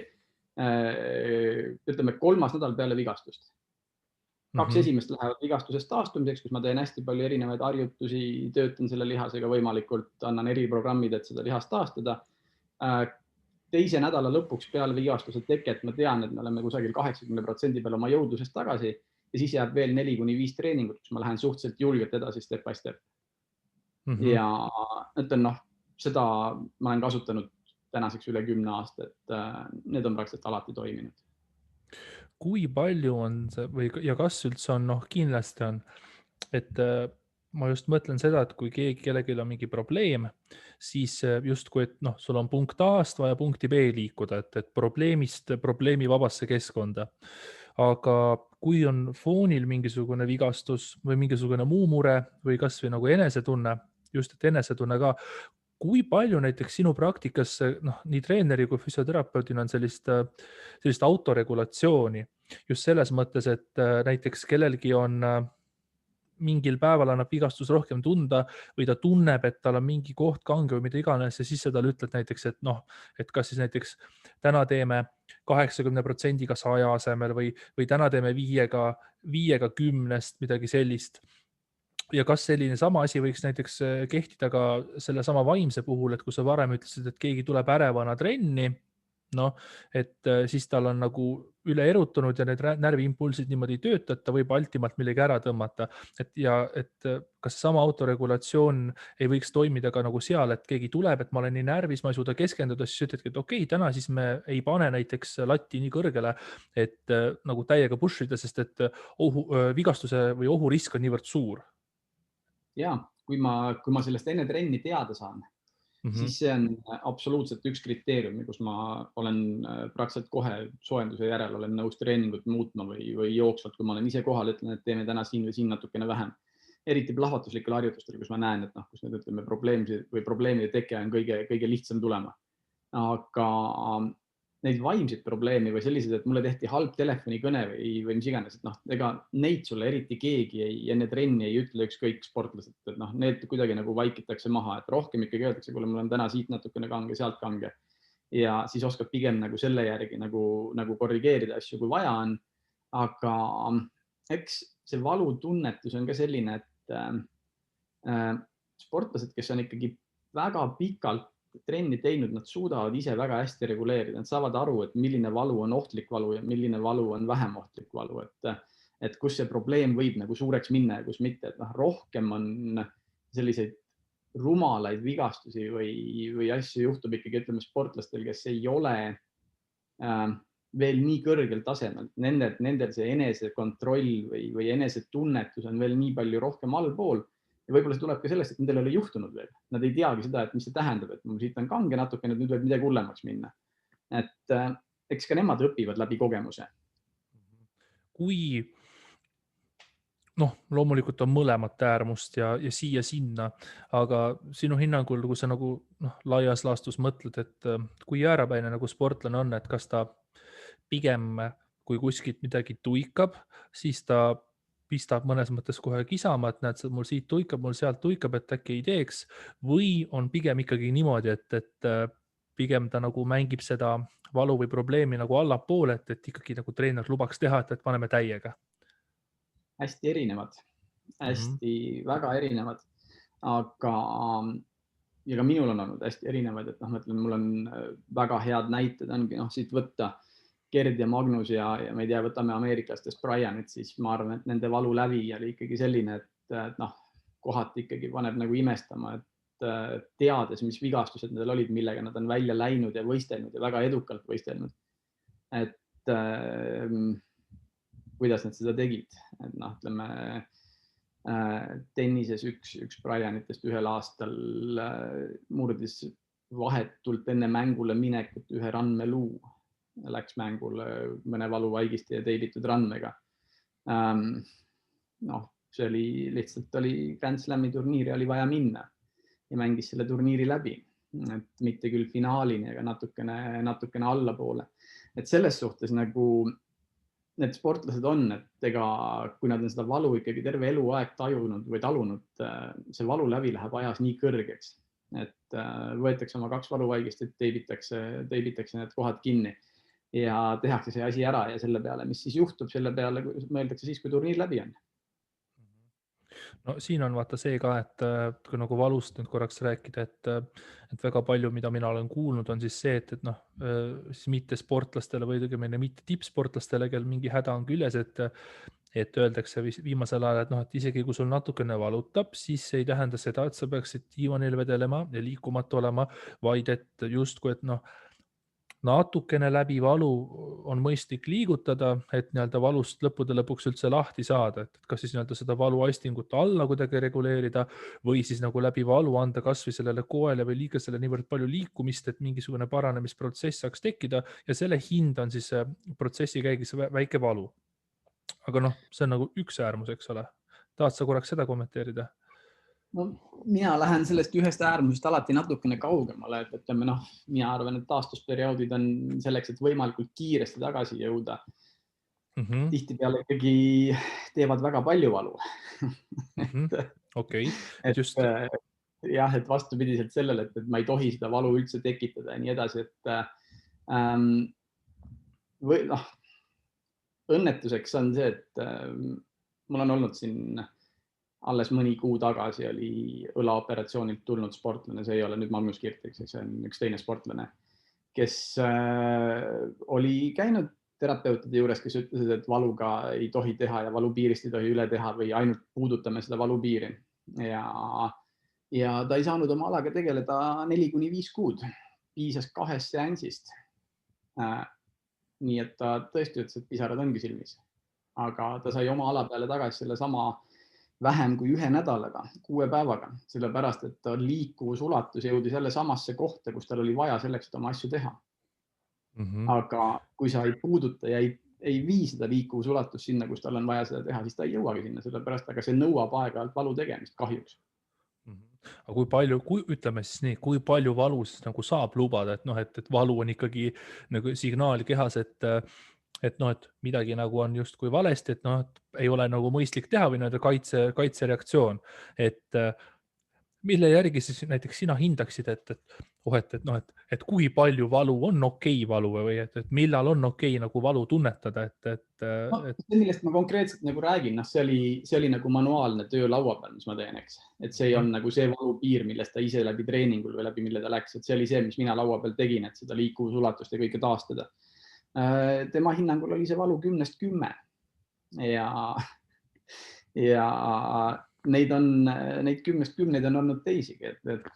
ütleme 3. nädal peale vigastust. 2 esimest lähevad vigastusest taastumiseks, kus ma teen hästi palju erinevaid harjutusi, töötan selle lihasega võimalikult, annan eriprogrammid, et seda lihast taastada. 2. nädala lõpuks peale vigastuse teket ma tean, et me oleme kusagil 80% peal oma jõudlusest tagasi ja siis jääb veel 4-5 treeningut, kus ma lähen suhteliselt julgelt edasi step by step. Ja ütlen, seda ma olen kasutanud tänaseks üle 10 aasta, et need on praktiliselt alati toiminud. Kui palju on see ja kas üldse on, kindlasti on, et ma just mõtlen seda, et kui kellelgi on mingi probleem, siis justkui, et sul on punkt A-st vaja punkti B liikuda, et probleemi vabasse keskkonda. Aga kui on foonil mingisugune vigastus või mingisugune muu mure või kas või nagu enesetunne, just et enesetunne ka, kui palju näiteks sinu praktikas nii treeneri kui füsioterapeudina on sellist autoregulatsiooni just selles mõttes, et näiteks kellelgi on mingil päeval annab vigastus rohkem tunda või ta tunneb, et tal on mingi koht kange või mida iganes ja siis sa talle ütled näiteks, et kas siis näiteks täna teeme 80%-ga 100 asemel või täna teeme 5-ga 10-st, midagi sellist. Ja kas selline sama asi võiks näiteks kehtida ka selle sama vaimse puhul, et kui sa varem ütlesid, et keegi tuleb ärevana trenni noh, et siis tal on nagu üle erutunud ja need närviimpulsid niimoodi ei tööta, et ta võib altimalt millegi ära tõmmata. Et kas sama autoregulatsioon ei võiks toimida ka nagu seal, et keegi tuleb, et ma olen nii närvis, ma ei suuda keskenduda, siis ütledki, et okei, täna siis me ei pane näiteks latti nii kõrgele, et nagu täiega push ida, sest et vigastuse või ohurisk on niivõrd suur. Ja, kui ma sellest enne trenni teada saan, siis see on absoluutselt üks kriteeriumi, kus ma olen praktiliselt kohe soojenduse järel olen nõus treeningut muutma või jooksvalt, kui ma olen ise kohal, ütlen, et teeme täna siin või siin natukene vähem. Eriti plahvatuslikel harjutustel, kus ma näen, et kus need ütleme probleemide teke on kõige lihtsam tulema. Aga neid vaimseid probleeme või sellised, et mulle tehti halb telefonikõne või mis iganes, et ega neid sulle eriti keegi enne trenni ei ütle, ükskõik sportlased, et need kuidagi nagu vaikitakse maha, et rohkem ikkagi öeldakse, kuule, mul on täna siit natukene kange, sealt kange. Ja siis oskab pigem nagu selle järgi nagu korrigeerida asju, kui vaja on. Aga eks see valutunnetus on ka selline, et sportlased, kes on ikkagi väga pikalt trenni teinud, nad suudavad ise väga hästi reguleerida, nad saavad aru, et milline valu on ohtlik valu ja milline valu on vähem ohtlik valu, et kus see probleem võib nagu suureks minna ja kus mitte, et rohkem on selliseid rumalaid vigastusi või asju juhtub ikkagi, ütleme, sportlastel, kes ei ole veel nii kõrgel tasemel, nendel see enesekontroll või enesetunnetus on veel nii palju rohkem allpool. Ja võib-olla see tuleb ka sellest, et nendel ei ole juhtunud veel. Nad ei teagi seda, et mis see tähendab, et mul siit on kange natukene, nüüd võib midagi hullemaks minna. Et eks ka nemad õpivad läbi kogemuse. Kui loomulikult on mõlemat äärmust ja siia-sinna, aga sinu hinnangul, kui sa nagu laias laastus mõtled, et kui jäärapäine nagu sportlane on, et kas ta pigem, kui kuskilt midagi tuikab, siis ta pistab mõnes mõttes kohe kisama, et näed, mul siit tuikab, mul sealt tuikab, et äkki ei teeks, või on pigem ikkagi niimoodi, et pigem ta nagu mängib seda valu või probleemi nagu allapoole, et ikkagi nagu treener lubaks teha, et paneme täiega. Hästi erinevad, väga erinevad, aga ja ka minul on olnud hästi erinevaid, et ma ütlen, mul on väga head näited ongi siit võtta Gerd ja Magnus ja ma ei tea, võtame ameeriklastest Brianit, siis ma arvan, et nende valu läbi oli ikkagi selline, et kohati ikkagi paneb nagu imestama, et teades, mis vigastused nendel olid, millega nad on välja läinud ja võistelnud ja väga edukalt võistelnud. Et kuidas nad seda tegid, et ütleme tennises üks Brianitest ühel aastal murdis vahetult enne mängule minekut ühe randmeluu. Läks mängule mõne valuvaigisti ja teibitud randmega. See oli lihtsalt Grand Slami turniiri oli vaja minna ja mängis selle turniiri läbi, et mitte küll finaalini, aga natukene allapoole. Et selles suhtes nagu need sportlased on, et ega kui nad on seda valu ikkagi terve eluaeg tajunud või talunud, see valu läbi läheb ajas nii kõrgeks, et võetakse oma 2 valuvaigist, et teibitakse need kohad kinni. Ja tehakse see asi ära ja selle peale, mis siis juhtub, selle peale mõeldakse siis, kui turniir läbi on. No siin on vaata see ka, et kui nagu valust nüüd korraks rääkida, et väga palju, mida mina olen kuulnud, on siis see, et siis mitte sportlastele või õigemini mitte tippsportlastele, kel mingi häda on küljes, et öeldakse viimasel ajal, et isegi kui sul natukene valutab, siis ei tähenda seda, et sa peaksid diivanil vedelema ja liikumatu olema, vaid et justkui, et natukene läbi valu on mõistlik liigutada, et valust lõppude lõpuks üldse lahti saada, et kas siis seda valuaistingut alla kuidagi reguleerida või siis nagu läbi valu anda kas või sellele koele või liigesele niivõrd palju liikumist, et mingisugune paranemisprotsess saaks tekkida ja selle hind on siis protsessi käigus väike valu. Aga see on nagu üks äärmus, eks ole. Tahad sa korraks seda kommenteerida? No, mina lähen sellest ühest äärmusest alati natukene kaugemale, et ütleme, mina arvan, et taastusperioodid on selleks, et võimalikult kiiresti tagasi jõuda. Tihtipeale ikkagi teevad väga palju valu. Okei. Jah, et vastupidiselt sellele, et ma ei tohi seda valu üldse tekitada ja nii edasi, et õnnetuseks on see, et mul on olnud siin alles mõni kuu tagasi oli õlaoperatsioonilt tulnud sportlane, see ei ole nüüd Magnus Kirtik, see on üks teine sportlane, kes oli käinud terapeutide juures, kes ütlesid, et valuga ei tohi teha ja valupiirist ei tohi üle teha või ainult puudutame seda valupiiri. Ja ta ei saanud oma alaga tegeleda 4-5 kuud. Piisas 2 seansist. Nii et ta tõesti ütles, et pisarad ongi silmis. Aga ta sai oma ala peale tagasi selle sama vähem kui 1 nädalaga, 6 päevaga, sellepärast, et ta liikuvusulatus jõudis jälle samasse kohta, kus tal oli vaja selleks, et oma asju teha. Aga kui sa ei puuduta ja ei vii seda liikuvusulatust sinna, kus tal on vaja seda teha, siis ta ei jõuagi sinna, sellepärast, aga see nõuab aeg-ajalt valu tegemist kahjuks. Aga kui palju, ütleme siis nii, kui palju valu siis nagu saab lubada, et valu on ikkagi nagu signaal kehas, et midagi nagu on justkui valesti, et ei ole nagu mõistlik teha või kaitsereaktsioon, et mille järgi siis näiteks sina hindaksid, et kui palju valu on okei valu või et millal on okei nagu valu tunnetada, See, millest ma konkreetselt nagu räägin, see oli nagu manuaalne töö laua peal, mis ma teen, eks. Et see ei on nagu see valupiir, millest ta ise läbi treeningul või läbi mille ta läks, et see oli see, mis mina laua peal tegin, et seda liikuvusulatust ja kõike taastada. Tema hinnangul oli see valu 10-10 ja neid 10-10 on olnud teisigi, et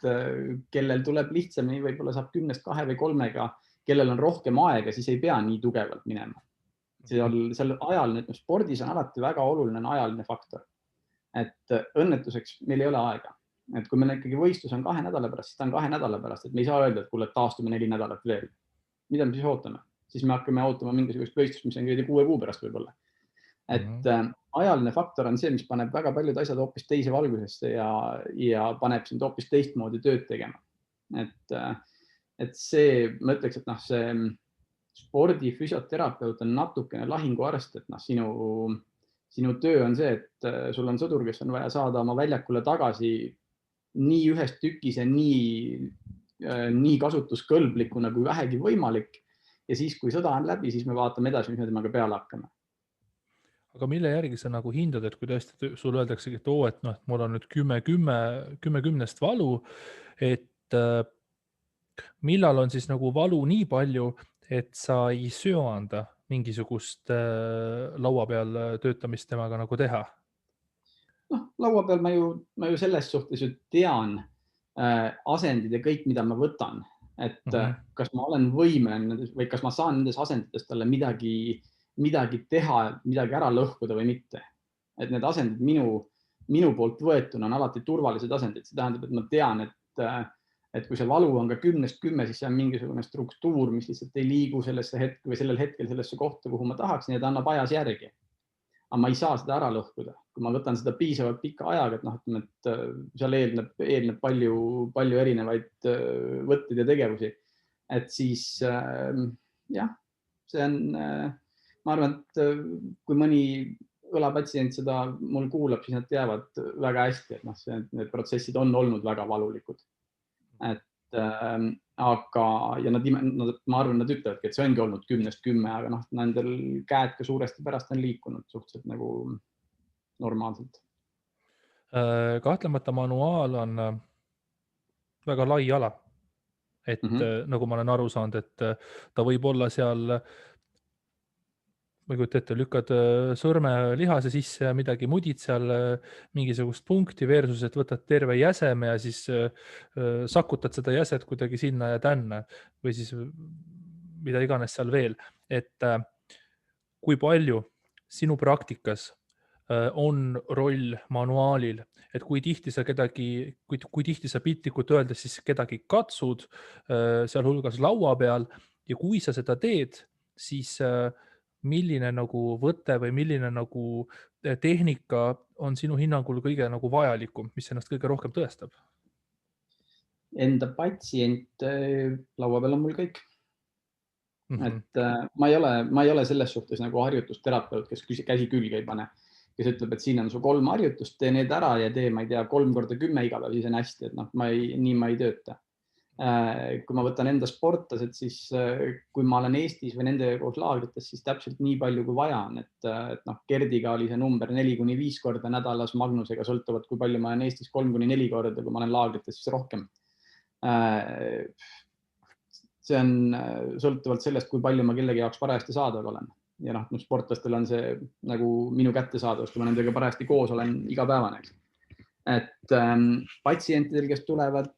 kellel tuleb lihtsamini, võib-olla saab 10-2 või 3-ga, kellel on rohkem aega, siis ei pea nii tugevalt minema. Seal ajaline, spordis on alati väga oluline ajaline faktor, et õnnetuseks meil ei ole aega. Et kui meil ikkagi võistlus on 2 nädala pärast, siis ta on 2 nädala pärast, et me ei saa öelda, et kuule, taastume 4 nädalat veel. Mida me siis ootame? Siis me hakkame ootama mingisugust võistlust, mis on 6 kuu pärast võib-olla. Et ajaline faktor on see, mis paneb väga paljud asjad hoopis teise valgusesse ja paneb sind hoopis teistmoodi tööd tegema. Et see, ma ütleks, et see spordifüsioterapeut on natukene lahinguarst, et sinu töö on see, et sul on sõdur, kes on vaja saada oma väljakule tagasi nii ühes tükis ja nii kasutuskõlblikuna kui vähegi võimalik. Ja siis, kui sõda on läbi, siis me vaatame edasi, mis me temaga peale hakkame. Aga mille järgi sa nagu hindad, et kui tõesti sul öeldaksegi, et mul on nüüd 10-10 valu, et millal on siis nagu valu nii palju, et sa ei söanda mingisugust laua peal töötamist temaga nagu teha? Laua peal ma ju selles suhtes ju tean asendid ja kõik, mida ma võtan, et kas ma olen võimeline või kas ma saan nendes asendites talle midagi teha, midagi ära lõhkuda või mitte. Et need asendid minu poolt võetuna on alati turvalised asendid. See tähendab, et ma tean, et kui see valu on ka 10-10, siis see on mingisugune struktuur, mis lihtsalt ei liigu sellel hetkel sellesse kohta, kuhu ma tahaksin, ja ta annab ajas järgi. Aga ma ei saa seda ära lõhkuda. Kui ma võtan seda piisavalt pika ajaga, et seal eelneb palju erinevaid võtteid ja tegevusi. Et siis jah, see on, ma arvan, et kui mõni õlapatsient seda mul kuulab, siis nad teavad väga hästi, et need protsessid on olnud väga valulikud. Aga ma arvan, nad ütlevadki, et see ongi olnud 10-10, aga nendel käed ka suuresti pärast on liikunud suhteliselt nagu normaalselt. Kahtlemata manuaal on väga lai ala. Et nagu ma olen aru saanud, et ta võib olla seal, ma ei kujuta ette, lükkad sõrme lihase sisse ja midagi mudid seal mingisugust punkti versus, et võtad terve jäseme ja siis sakutad seda jäset kuidagi sinna ja tänna või siis mida iganes seal veel. Et kui palju sinu praktikas on roll manuaalil, et kui tihti sa piltlikult öeldes siis kedagi katsud sealhulgas laua peal ja kui sa seda teed, siis milline nagu võte või milline nagu tehnika on sinu hinnangul kõige nagu vajalikum, mis ennast kõige rohkem tõestab? Enda patsient laua peal on mul kõik. Et ma ei ole selles suhtes nagu harjutusterapeut, kes käsi külge ei pane, kes ütleb, et siin on su 3 harjutust, tee need ära ja tee, ma ei tea, 3x10 iga päev, siis on hästi, et nii ma ei tööta. Kui ma võtan enda sportlased, siis kui ma olen Eestis või nende koos laagrites, siis täpselt nii palju kui vaja on, et Gerdiga oli see number 4-5 korda nädalas, Magnusega sõltuvad, kui palju ma olen Eestis 3-4 korda, kui ma olen laagrites, siis rohkem. see on sõltuvalt sellest, kui palju ma kellegi jaoks parajasti saadaval olen. Ja sportlastel on see nagu minu kättesaadavus, kui ma nendega parajasti koos olen igapäevane. Et patsientidel, kes tulevad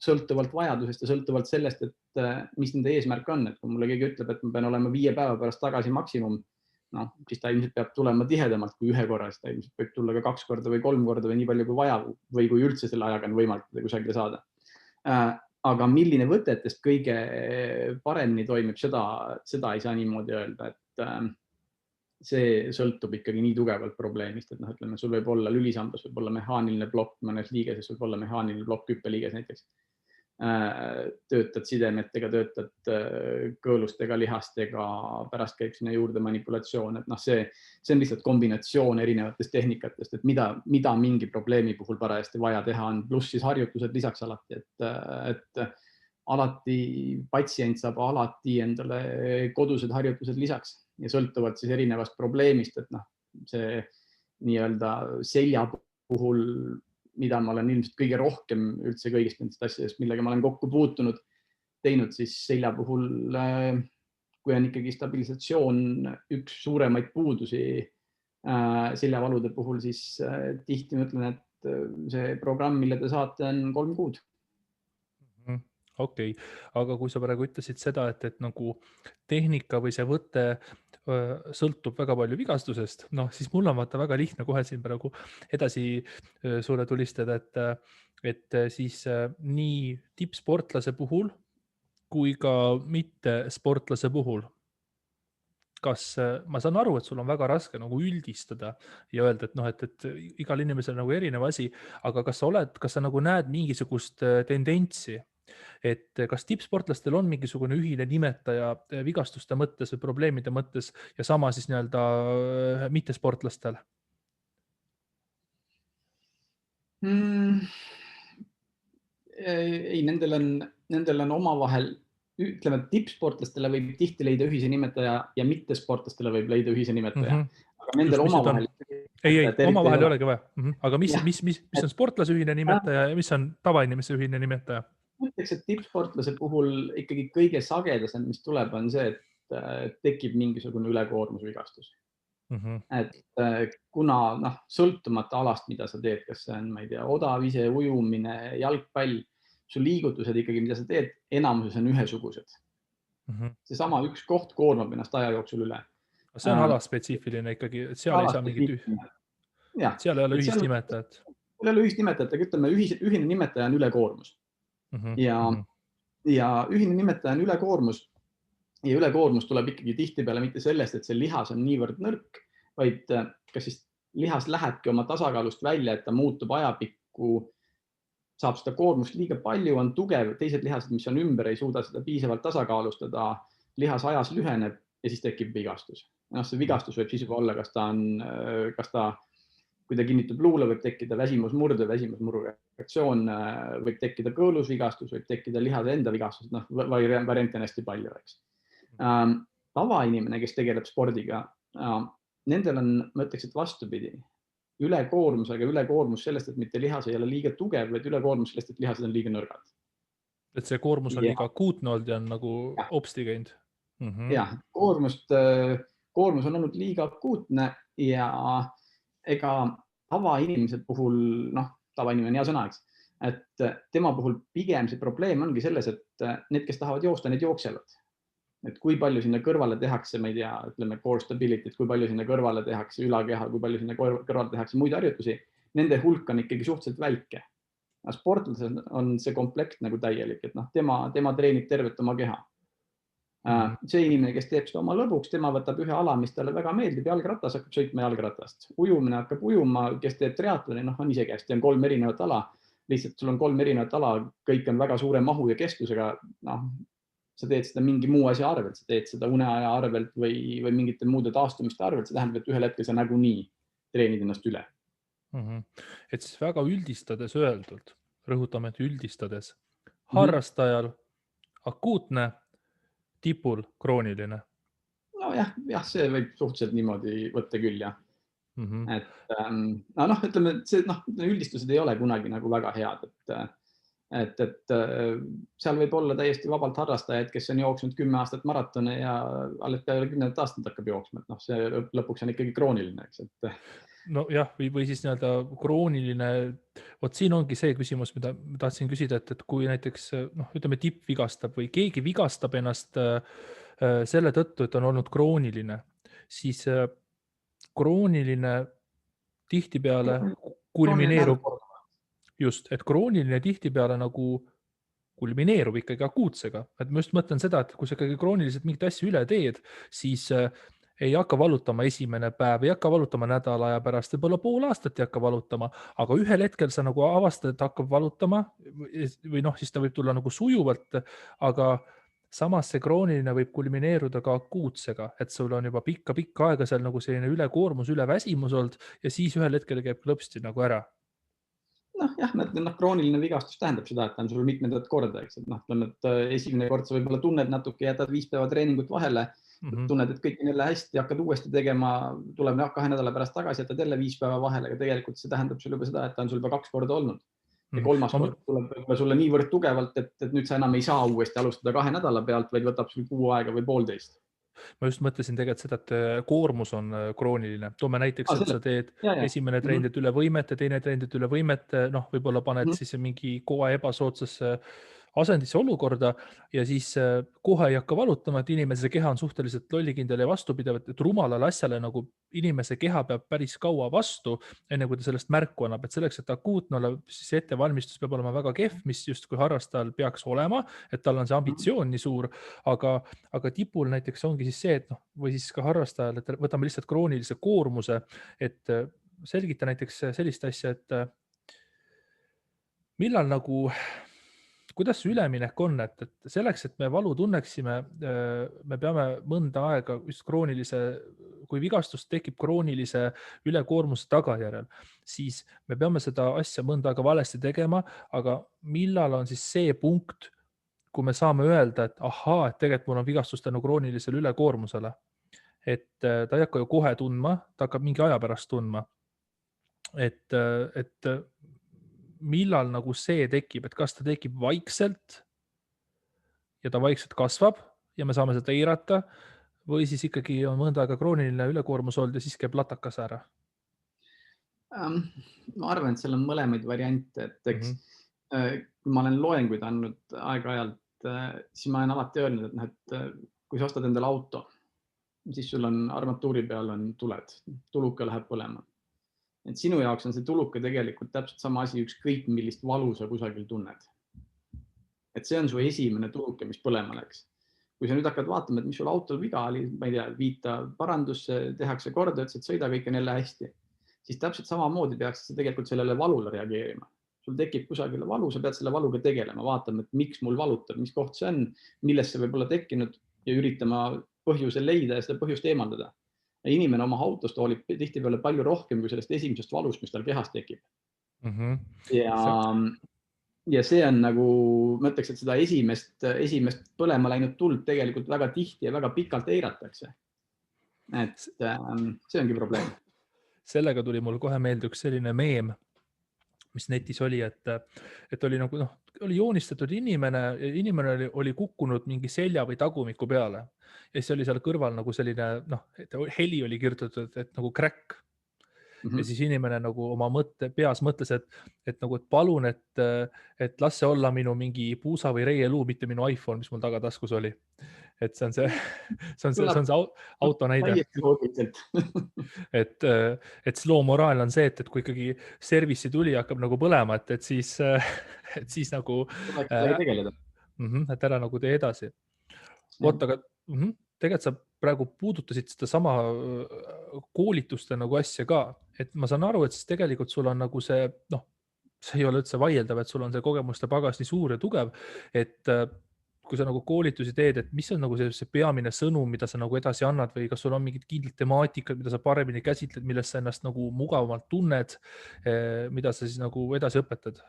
sõltuvalt vajadusest ja sõltuvalt sellest, et mis nende eesmärk on. Et kui mulle keegi ütleb, et ma pean olema 5 päeva pärast tagasi maksimum, siis ta ilmselt peab tulema tihedamalt kui 1 korra, siis ta ilmselt võib tulla ka 2 korda või 3 korda või nii palju kui vaja või kui üldse selle ajaga on võimalik kusagile saada. Aga milline võtetest kõige paremini toimib, seda ei saa niimoodi öelda, et see sõltub ikkagi nii tugevalt probleemist, et ütleme, sul võib olla lülisambas, võib olla mehaaniline plokk, mõnes liigeses võib olla mehaaniline plokk hüppeliiges näiteks. Töötad sidemetega, töötad kõõlustega, lihastega, pärast käib sinna juurde manipulatsioon, et see on lihtsalt kombinatsioon erinevatest tehnikatest, et mida mingi probleemi puhul parajasti vaja teha on, pluss siis harjutused lisaks alati, et alati patsient saab alati endale kodused harjutused lisaks ja sõltuvalt siis erinevast probleemist, et see nii-öelda selja puhul, mida ma olen ilmselt kõige rohkem üldse kõigist nendest asjadest, millega ma olen kokku puutunud, teinud siis selja puhul, kui on ikkagi stabilisatsioon üks suuremaid puudusi seljavalude puhul, siis tihti ma ütlen, et see programm, mille te saate, on 3 kuud. Okei, aga kui sa praegu ütlesid seda, et nagu tehnika või see võte sõltub väga palju vigastusest, siis mul on vaata väga lihtne kohe siin praegu edasi sulle tulistada, et siis nii tippsportlase puhul kui ka mitte sportlase puhul. Kas ma saan aru, et sul on väga raske nagu üldistada ja öelda, et igal inimesel nagu erinev asi, aga kas sa nagu näed mingisugust tendentsi, et kas tippsportlastel on mingisugune ühine nimetaja vigastuste mõttes või probleemide mõttes ja sama siis nii-öelda mittesportlastel? Ei, nendel on omavahel, ütleme, et tippsportlastele võib tihti leida ühise nimetaja ja mittesportlastele võib leida ühise nimetaja. Aga nendel omavahel... Ei, omavahel ei olegi vaja. Aga mis on sportlase ühine nimetaja ja mis on tavainimese ühine nimetaja? Mõtleks, et tippsportlase puhul ikkagi kõige sagedasem, mis tuleb, on see, et tekib mingisugune ülekoormusvigastus. Et kuna sõltumata alast, mida sa teed, kas see on, ma ei tea, odavise, ujumine, jalgpall, su liigutused ikkagi, mida sa teed, enamuses on ühesugused. See sama üks koht koormab ennast aja jooksul üle. See on alaspetsiifiline ikkagi, et seal ei saa mingit seal ei ole ühist nimetajat. Seal ei ole ühist nimetajat, aga ütleme, ühine nimetaja on ülekoormus. Ja ühine nimetaja on ülekoormus ja ülekoormus tuleb ikkagi tihtipeale mitte sellest, et see lihas on niivõrd nõrk, vaid kas siis lihas lähebki oma tasakaalust välja, et ta muutub ajapikku, saab seda koormust liiga palju, on tugev, teised lihased, mis on ümber, ei suuda seda piisavalt tasakaalustada, lihas ajas lüheneb ja siis tekib vigastus. See vigastus võib siis juba olla, kas ta kui ta kinnitub luule, võib tekkida väsimusmurdu, väsimusmuru reaktsioon, võib tekkida kõõlusvigastus, võib tekkida lihade enda vigastus, variante on hästi palju, eks. Tavainimene, kes tegeleb spordiga, nendel on, ma ütleks, et vastupidi, ülekoormus, aga ülekoormus sellest, et mitte lihas ei ole liiga tugev, vaid ülekoormus sellest, et lihased on liiga nõrgad. Et see koormus on liiga akuutne olnud ja on nagu hopsti käinud. Jah, koormus on olnud liiga akuutne ja ega tavainimese puhul, tavainimene on hea sõna, eks, et tema puhul pigem see probleem ongi selles, et need, kes tahavad joosta, need jooksevad. Et kui palju sinna kõrvale tehakse, ma ei tea, ütleme core stability, kui palju sinna kõrvale tehakse ülakeha, kui palju sinna kõrvale tehakse muid harjutusi, nende hulk on ikkagi suhteliselt väike. Sportlasel on see komplekt nagu täielik, et tema treenib tervet oma keha. See inimene, kes teeb seda oma lõbuks, tema võtab ühe ala, mis talle väga meeldib, jalgratas hakkab sõitma jalgratast. Ujumine hakkab ujuma, kes teeb triatloni, on isegi hästi, on 3 erinevat ala. Lihtsalt sul on 3 erinevat ala, kõik on väga suure mahu ja kestusega. Sa teed seda mingi muu asja arvelt, sa teed seda uneaja arvelt või mingite muude taastumiste arvelt. See tähendab, et ühel hetkel sa nagunii treenid ennast üle. Et siis väga üldistades öeldult, rõhutame, et üldistades, harrastajal akuutne, tipul krooniline. Jah, see võib suhteliselt niimoodi võtta küll, jah. Et ütleme, üldistused ei ole kunagi nagu väga head, et seal võib olla täiesti vabalt harrastajaid, kes on jooksnud 10 aastat maratone ja alles peale 10 aastat hakkab jooksma, et see lõpuks on ikkagi krooniline, eks, et. No jah, või siis nii-öelda krooniline, vot siin ongi see küsimus, mida ma tahtsin küsida, et kui näiteks ütleme tipp vigastab või keegi vigastab ennast selle tõttu, et on olnud krooniline, siis krooniline tihtipeale kulmineerub just, et krooniline tihtipeale nagu kulmineerub ikkagi akuutsega. Et ma just mõtlen seda, et kui sa ikkagi krooniliselt mingit asja üle teed, siis ei hakka valutama esimene päev, ei hakka valutama nädala aja pärast, võib-olla pool aastat ei hakka valutama, aga ühel hetkel sa nagu avastad, et hakkab valutama või siis ta võib tulla nagu sujuvalt, aga samas see krooniline võib kulmineeruda ka akuutsega, et sul on juba pikka aega seal nagu selline ülekoormus, üleväsimus olnud ja siis ühel hetkel käib klõpsti nagu ära. Krooniline vigastus tähendab seda, et ta on sul mitmendat korda, eks, et esimene kord sa võib-olla tunned natuke, jätad 5 päeva treeningut vahele, tunned, et kõik on jälle hästi, hakkad uuesti tegema, tuleb 2 nädala pärast tagasi, jätad jälle 5 päeva vahele, aga tegelikult see tähendab sul juba seda, et ta on sul juba 2 korda olnud. Ja 3. kord tuleb sulle niivõrd tugevalt, et nüüd sa enam ei saa uuesti alustada 2 nädala pealt, vaid võtab sul kuu aega või 1,5. Ma just mõtlesin tegelikult seda, et koormus on krooniline. Toome näiteks, et sa teed esimene treenid üle võimete, teine treenid üle võimete, võib-olla paned siis mingi kohe ebasoodsasse asendisse olukorda ja siis kohe ei hakka valutama, et inimese keha on suhteliselt lollikindel ja vastupidav, et rumalale asjale nagu inimese keha peab päris kaua vastu, enne kui ta sellest märku annab, et selleks, et akuutne olla, siis ettevalmistus peab olema väga kehv, mis justkui harrastajal peaks olema, et tal on see ambitsioon nii suur, aga tipul näiteks ongi siis see, et või siis ka harrastajal, et võtame lihtsalt kroonilise koormuse, et selgita näiteks sellist asja, et millal kuidas see üleminek on, et selleks, et me valu tunneksime, me peame mõnda aega just kroonilise, kui vigastus tekib kroonilise ülekoormuse tagajärjel, siis me peame seda asja mõnda aega valesti tegema, aga millal on siis see punkt, kui me saame öelda, et ahaa, et tegelikult mul on vigastus tänu kroonilisele ülekoormusele, et ta ei hakka ju kohe tundma, ta hakkab mingi aja pärast tundma, et millal nagu see tekib, et kas ta tekib vaikselt ja ta vaikselt kasvab ja me saame seda eirata või siis ikkagi on mõnda aega krooniline ülekoormus olnud ja siis käib latakas ära? Ma arvan, et seal on mõlemaid variante, et eks kui ma olen loenguid andnud aeg-ajalt, siis ma olen alati öelnud, et kui sa ostad endale auto, siis sul on armatuuri peal on tuled, tuluka läheb põlema. Et sinu jaoks on see tuluke tegelikult täpselt sama asi, ükskõik millist valu sa kusagil tunned. Et see on su esimene tuluke, mis põlema läks. Kui sa nüüd hakkad vaatama, et mis sul autol viga oli, ma ei tea, viita parandusse, tehakse korda, et sõida kõik on jälle hästi, siis täpselt samamoodi peaks sa tegelikult sellele valule reageerima. Sul tekib kusagile valu, sa pead selle valuga tegelema, vaatama, et miks mul valutab, mis koht see on, millest see võib olla tekkinud ja üritama põhjuse leida ja seda põhjust eemaldada. Inimene oma autost hoolib tihtipeale palju rohkem kui sellest esimesest valust, mis tal kehas tekib. Ja see on nagu, ma ütleks, et seda esimest põlema läinud tuld tegelikult väga tihti ja väga pikalt eiratakse. Et see ongi probleem. Sellega tuli mul kohe meelde üks selline meem, mis netis oli, et oli nagu oli joonistatud inimene oli kukkunud mingi selja või tagumiku peale ja siis oli seal kõrval nagu selline, heli oli kirjutatud, et nagu crack. Ja siis inimene nagu oma peas mõtles, et palun, et las see olla minu mingi puusa või reieluu, mitte minu iPhone, mis mul tagataskus oli. Et see on see auto näide. Et slow moraal on see, et kui ikkagi service'i tuli hakkab nagu põlema, et siis nagu et ära nagu tee edasi. Oota, aga tegelikult sa praegu puudutasid seda sama koolituste nagu asja ka, et ma saan aru, et siis tegelikult sul on nagu see, see ei ole üldse vaieldav, et sul on see kogemuste pagas nii suur ja tugev, et kui sa nagu koolitusi teed, et mis on nagu see peamine sõnum, mida sa nagu edasi annad või kas sul on mingid kindlad temaatikad, mida sa paremini käsitled, millest sa ennast nagu mugavamalt tunned, mida sa siis nagu edasi õpetad?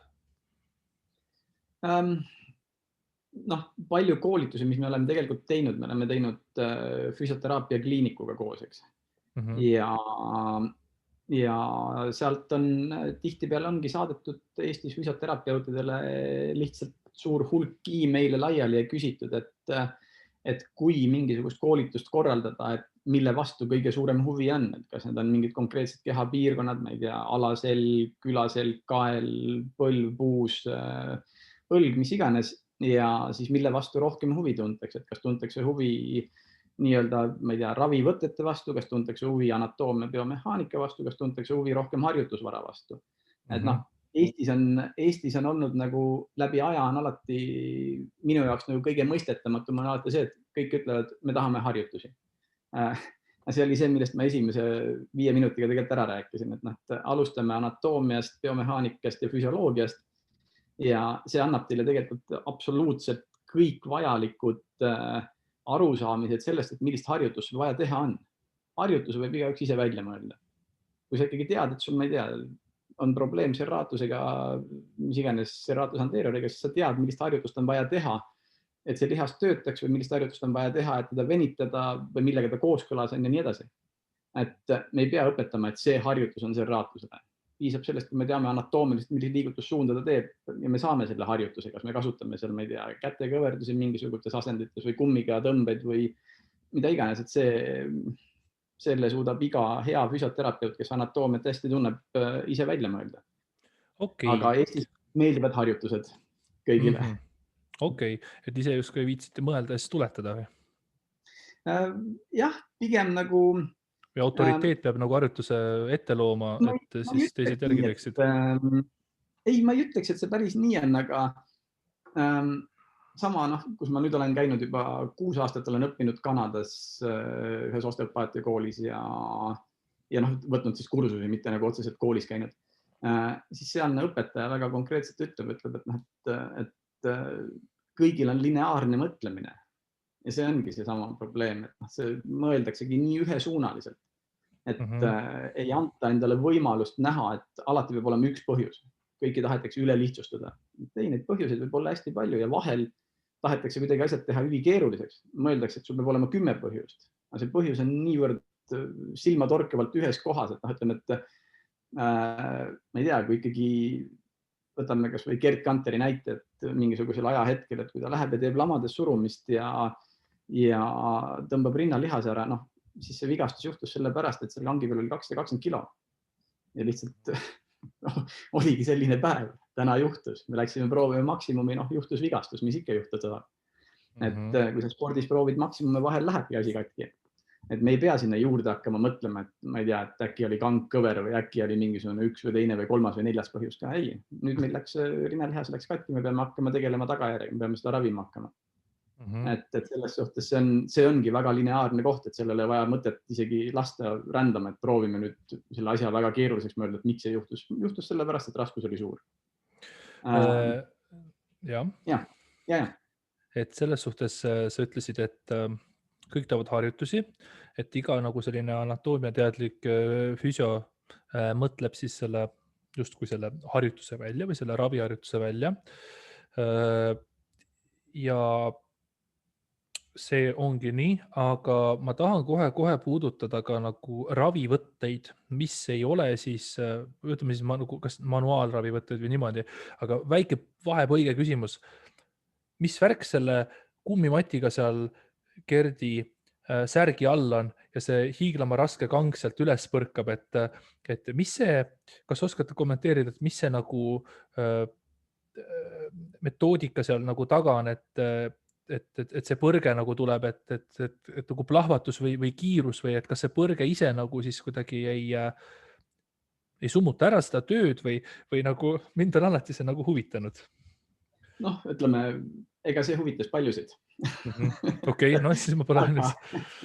Palju koolitusi, mis me oleme tegelikult teinud, me oleme teinud füsioteraapia kliinikuga koos, eks. Ja ja sealt on tihtipeale ongi saadetud Eestis füsioterapeutidele lihtsalt suur hulk emaile laiali ja küsitud, et kui mingisugust koolitust korraldada, et mille vastu kõige suurem huvi on, et kas need on mingid konkreetsed kehapiirkonnad, ma ei tea, alaselg, külaselg, kael, põlv, puus, õlg, mis iganes, ja siis mille vastu rohkem huvi tuntakse, et kas tuntakse huvi nii-öelda, ma ei tea, ravivõtete vastu, kas tuntakse huvi anatoomia biomehaanika vastu, kas tuntakse huvi rohkem harjutusvara vastu. Et noh, Eestis on olnud nagu läbi aja on alati minu jaoks nagu kõige mõistetamatuma on alati see, et kõik ütlevad, me tahame harjutusi. See oli see, millest ma esimese 5 minutiga tegelikult ära rääkisin, et noh, alustame anatoomiast, biomehaanikast ja füsioloogiast ja see annab teile tegelikult absoluutselt kõik vajalikud arusaamised sellest, et millist harjutust sul vaja teha on. Harjutuse võib igaüks ise välja mõelda. Kui sa ikkagi tead, et sul, ma ei tea, on probleem serratusega, mis iganes serratus anterioriga, siis sa tead, millist harjutust on vaja teha, et see lihas töötaks või millist harjutust on vaja teha, et teda venitada või millega ta kooskõlas on ja nii edasi. Et me ei pea õpetama, et see harjutus on serratusele. Piisab sellest, kui me teame anatoomiliselt, millist liigutussuunda ta teeb ja me saame selle harjutuse, kas me kasutame seal, ma ei tea, kätekõverdusi mingisugustes asendites või kummiga tõmbeid või mida iganes, et selle suudab iga hea füsioterapeut, kes anatoomiat hästi tunneb, ise välja mõelda. Aga Eestis meeldivad harjutused kõigile. Okei, et ise just kui viitsite mõelda ja siis tuletada või? Jah, pigem nagu... Või autoriteet peab nagu harjutuse ette looma, et siis teised järgi teeksid? Ei, ma ei ütleks, et see päris nii on, aga sama, kus ma nüüd olen käinud juba 6 aastat, olen õppinud Kanadas ühes osteopaatia koolis ja võtnud siis kursusi, mitte nagu otseselt koolis käinud. Siis sealne õpetaja väga konkreetselt ütleb, et kõigil on lineaarne mõtlemine. Ja see ongi see sama probleem, et see mõeldaksegi nii ühesuunaliselt, et ei anta endale võimalust näha, et alati peab olema üks põhjus. Kõiki tahetakse üle lihtsustada. Ei, neid põhjuseid võib olla hästi palju ja vahel tahetakse kuidagi asjad teha ülikeeruliseks. Mõeldakse, et sul peab olema 10 põhjust. Aga see põhjus on niivõrd silmatorkavalt ühes kohas, et ütleme, et ma ei tea, kui ikkagi võtame kas või Gerd Kanteri näite, et mingisugusel ajahetkel, et kui ta läheb ja teeb lamades surumist ja tõmbab rinnalihase ära, siis see vigastus juhtus selle pärast, et selle kangi peal oli 220 kilo. Ja lihtsalt oligi selline päev. Täna juhtus. Me läksime proovime maksimumi, juhtus vigastus, mis ikka juhtuda. Et kui sa spordis proovid maksimumi, vahel lähebki asi katki. Et me ei pea sinna juurde hakkama mõtlema, et ma ei tea, et äkki oli kang kõver või äkki oli mingisugune 1 või 2 või 3 või 4 põhjus ka. Ei, nüüd meil läks rinnalihas läks katki, me peame hakkama tegelema tagajärjega, me peame seda ravima hakkama. Et selles suhtes see ongi väga lineaarne koht, et sellele vaja mõtet isegi lasta rändama, et proovime nüüd selle asja väga keeruliseks mõelda, et miks see juhtus. Juhtus sellepärast, et raskus oli suur. Ja. Et selles suhtes sa ütlesid, et kõik teevad harjutusi, et iga nagu selline anatoomiateadlik füsio mõtleb siis justkui selle harjutuse välja või selle raviharjutuse välja. Ja see ongi nii, aga ma tahan kohe puudutada ka nagu ravivõtteid, mis ei ole siis, ütleme siis kas manuaalravivõtteid või niimoodi, aga väike vahepõige küsimus. Mis värk selle kummimatiga seal Gerdi särgi all on ja see hiiglama raske kang sealt üles põrkab, et mis see, kas oskate kommenteerida, et mis see nagu metoodika seal nagu taga on, et see põrge nagu tuleb, et nagu plahvatus või kiirus või et kas see põrge ise nagu siis kuidagi ei summuta ära seda tööd või nagu mind on alati see nagu huvitanud. Ütleme, ega see huvitas paljusid. Okei, siis ma pole ainus.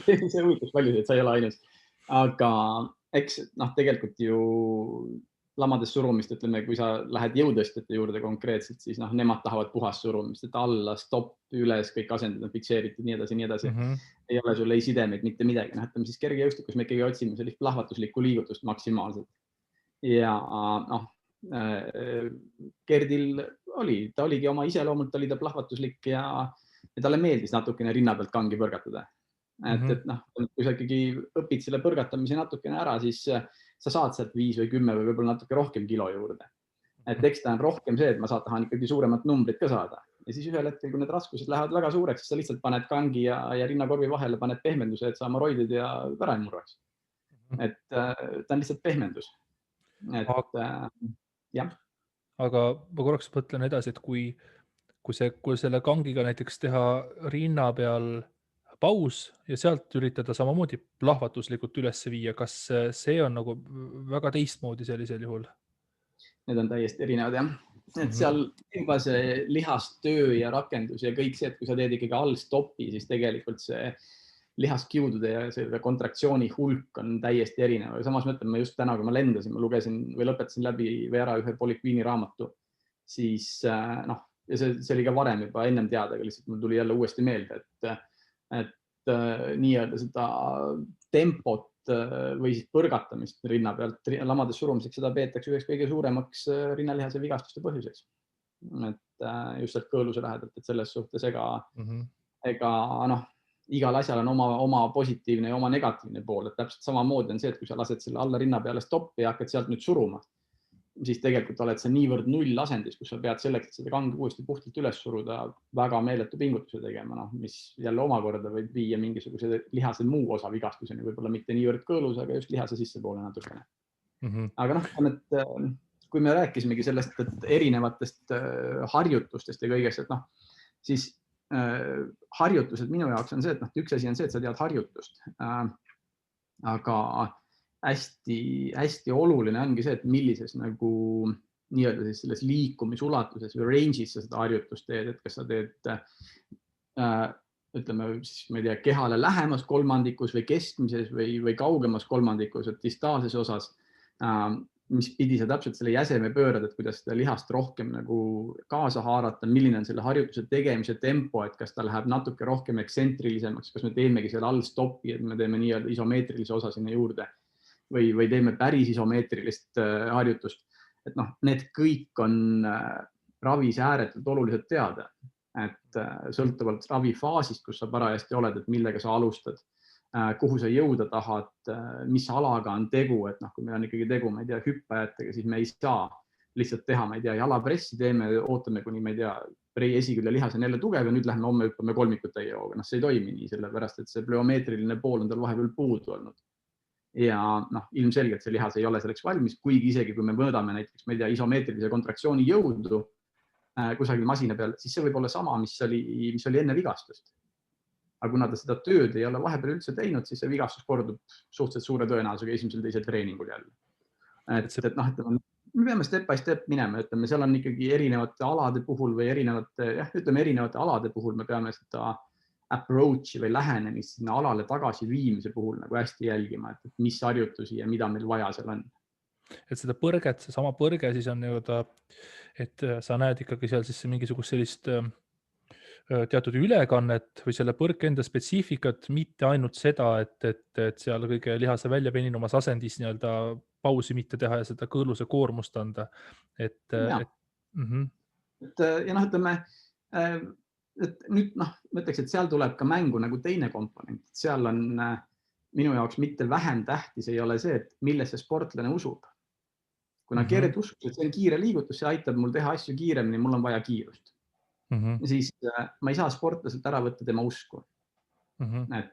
See huvitas paljusid, sa ei ole ainus. Aga eks tegelikult ju lamades surumist, ütleme, kui sa lähed jõutõstjate juurde konkreetselt, siis nemad tahavad puhast surumist, et alla, stopp, üles, kõik asendid on fikseeritud, nii edasi. Ei ole sul ei sidemeid, mitte midagi. Ütleme siis kergejõustikus me ikkagi otsime sellist plahvatuslikku liigutust maksimaalselt. Ja Gerdil ta oligi oma iseloomult, oli ta plahvatuslik ja talle meeldis natukene rinna pealt kangi põrgatada. Et kui sa ikkagi õpid selle põrgatamise natukene ära, siis sa saad sealt 5 või 10 või võib-olla natuke rohkem kilo juurde. Et eks ta on rohkem see, et ma tahan ikkagi suuremat numbrit ka saada. Ja siis ühel hetkel, kui need raskused lähevad väga suureks, siis sa lihtsalt paned kangi ja rinnakorvi vahele, paned pehmenduse, et sa hemoroidid ja ära ei murraks. Et ta on lihtsalt pehmendus. Et jah. Aga ma korraks mõtlen edasi, et kui selle kangiga näiteks teha rinna peal paus ja sealt üritada samamoodi plahvatuslikult üles viia, kas see on nagu väga teistmoodi sellisel juhul? Need on täiesti erinevad, jah. Et seal juba see lihastöö ja rakendus ja kõik see, et kui sa teed ikkagi all stopi, siis tegelikult see lihaskiudude ja selle kontraktsiooni hulk on täiesti erinev. Samas mõtlen, ma just täna, kui ma lendasin, ma lugesin või lõpetasin läbi või ära ühe Polikviini raamatu, siis ja see oli ka varem juba ennem teada, aga lihtsalt mul tuli jälle uuesti meelde, et nii-öelda seda tempot või siis põrgatamist rinna pealt lamades surumiseks, seda peetakse üheks kõige suuremaks rinnalihase vigastuste põhjuseks. Et just sealt kõõluse lähedalt, et selles suhtes ega igal asjal on oma positiivne ja oma negatiivne pool, et täpselt samamoodi on see, et kui sa lased selle alla rinna peale stoppi ja hakkad sealt nüüd suruma, siis tegelikult oled sa niivõrd null asendis, kus sa pead selleks, et seda kangi uuesti puhtalt üles suruda, väga meeletu pingutuse tegema, mis jälle omakorda võib viia mingisuguse lihase muu osa vigastuseni, võib-olla mitte niivõrd kõõlus, aga just lihase sissepoole natukene. Aga kui me rääkisimegi sellest, et erinevatest harjutustest ja kõigest, et siis harjutused minu jaoks on see, et üks asi on see, et sa tead harjutust, aga hästi oluline ongi see, et millises nagu nii-öelda siis selles liikumisulatuses või range'is sa seda harjutust teed, et kas sa teed ütleme siis, ma ei tea, kehale lähemas kolmandikus või keskmises või kaugemas kolmandikus, et distaalses osas, mis pidi sa täpselt selle jäseme pöörad, et kuidas seda lihast rohkem nagu kaasa haarata, milline on selle harjutuse tegemise tempo, et kas ta läheb natuke rohkem eksentrilisemaks, kas me teemegi selle all stopi, et me teeme nii-öelda isomeetrilise osa sinna juurde või teeme päris isomeetrilist harjutust. Et need kõik on ravis ääretult oluliselt teada, et sõltuvalt ravifaasist, kus sa parajasti oled, et millega sa alustad, kuhu sa jõuda tahad, mis alaga on tegu, et kui meil on ikkagi tegu, ma ei tea, hüppajatega, siis me ei saa lihtsalt teha, ma ei tea, jalapressi teeme, ootame kuni, ma ei tea, esikülje lihas on jälle tugev ja nüüd lähme homme hüppame kolmikut täie hooga. See ei toimi nii, sellepärast, et see plöomeetriline pool on tal vahepeal puudu olnud. Ja ilmselgelt see lihas ei ole selleks valmis, kuigi isegi kui me mõõdame näiteks, ma ei tea, isomeetrilise kontraktsiooni jõudu kusagil masina peal, siis see võib olla sama, mis oli enne vigastust. Aga kuna ta seda tööd ei ole vahepeal üldse teinud, siis see vigastus kordub suhteliselt suure tõenäosusega esimesel-teisel treeningul jälle. Me peame step by step minema, ütleme, seal on ikkagi erinevate alade puhul või erinevate alade puhul me peame seda approach'i või lähenemist sinna alale tagasi viimise puhul nagu hästi jälgima, et mis harjutusi ja mida meil vaja seal on. Et seda põrget, see sama põrge siis on et sa näed ikkagi seal siis mingisugust sellist teatud ülekannet või selle põrke enda spetsiifikat, mitte ainult seda, et seal kõige lihase väljapeninumas asendis nii-öelda pausi mitte teha ja seda kõõluse koormust anda. Ütleme, et nüüd ma ütleks, et seal tuleb ka mängu nagu teine komponent. Seal on minu jaoks mitte vähem tähtis ei ole see, et millesse sportlane usub. Kuna keered usub, et see on kiire liigutus, see aitab mul teha asju kiiremini, mul on vaja kiirust. Siis ma ei saa sportlaselt ära võtta tema usku. Et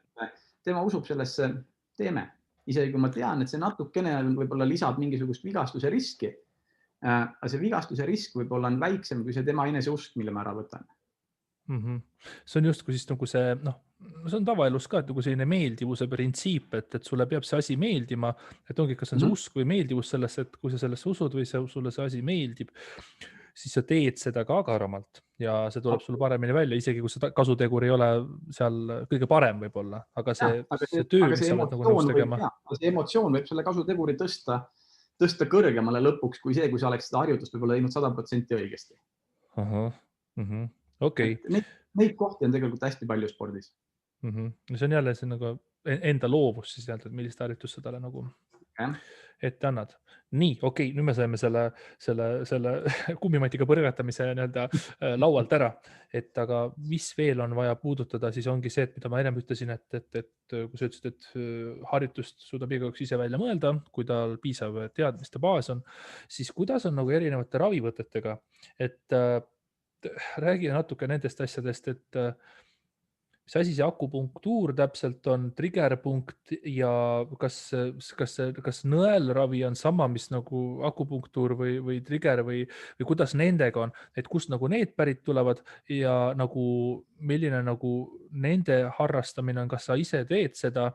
tema usub sellesse teeme. Isegi kui ma tean, et see natukene võib-olla lisab mingisugust vigastuse riski, aga see vigastuse risk võib-olla on väiksem kui see tema eneseusk, mille ma ära võtan. See on justkui siis nagu see, see on tavaelus ka, et nagu selline meeldivuse printsiip, et sulle peab see asi meeldima, et ongi, kas on see usk või meeldivus sellesse, et kui sa sellesse usud või sulle see asi meeldib, siis sa teed seda ka agaramalt ja see tuleb sulle paremini välja, isegi kui see kasutegur ei ole seal kõige parem võib-olla, aga see töö, mis sa oled nagu nõus tegema. See emotsioon võib selle kasuteguri tõsta kõrgemale lõpuks kui see, kui sa oleks seda harjutust võib-olla teinud 100% õigesti. Okay. Neid kohti on tegelikult hästi palju spordis. See on jälle see nagu enda loovus siis jälle, et millist harjutust sa talle nagu ette annad. Nii, okei, nüüd me saime selle kummimatiga põrgatamise nii-öelda laualt ära, et aga mis veel on vaja puudutada, siis ongi see, et mida ma ennem ütlesin, et kui sa ütlesid, et harjutust suudab igaüks ise välja mõelda, kui tal piisav teadmiste baas on, siis kuidas on nagu erinevate ravivõtetega, et räägi natuke nendest asjadest, et mis asi see akupunktuur täpselt on, trigerpunkt ja kas nõelravi on sama, mis nagu akupunktuur või triger või kuidas nendega on, et kust nagu need pärit tulevad ja nagu milline nagu nende harrastamine on, kas sa ise teed seda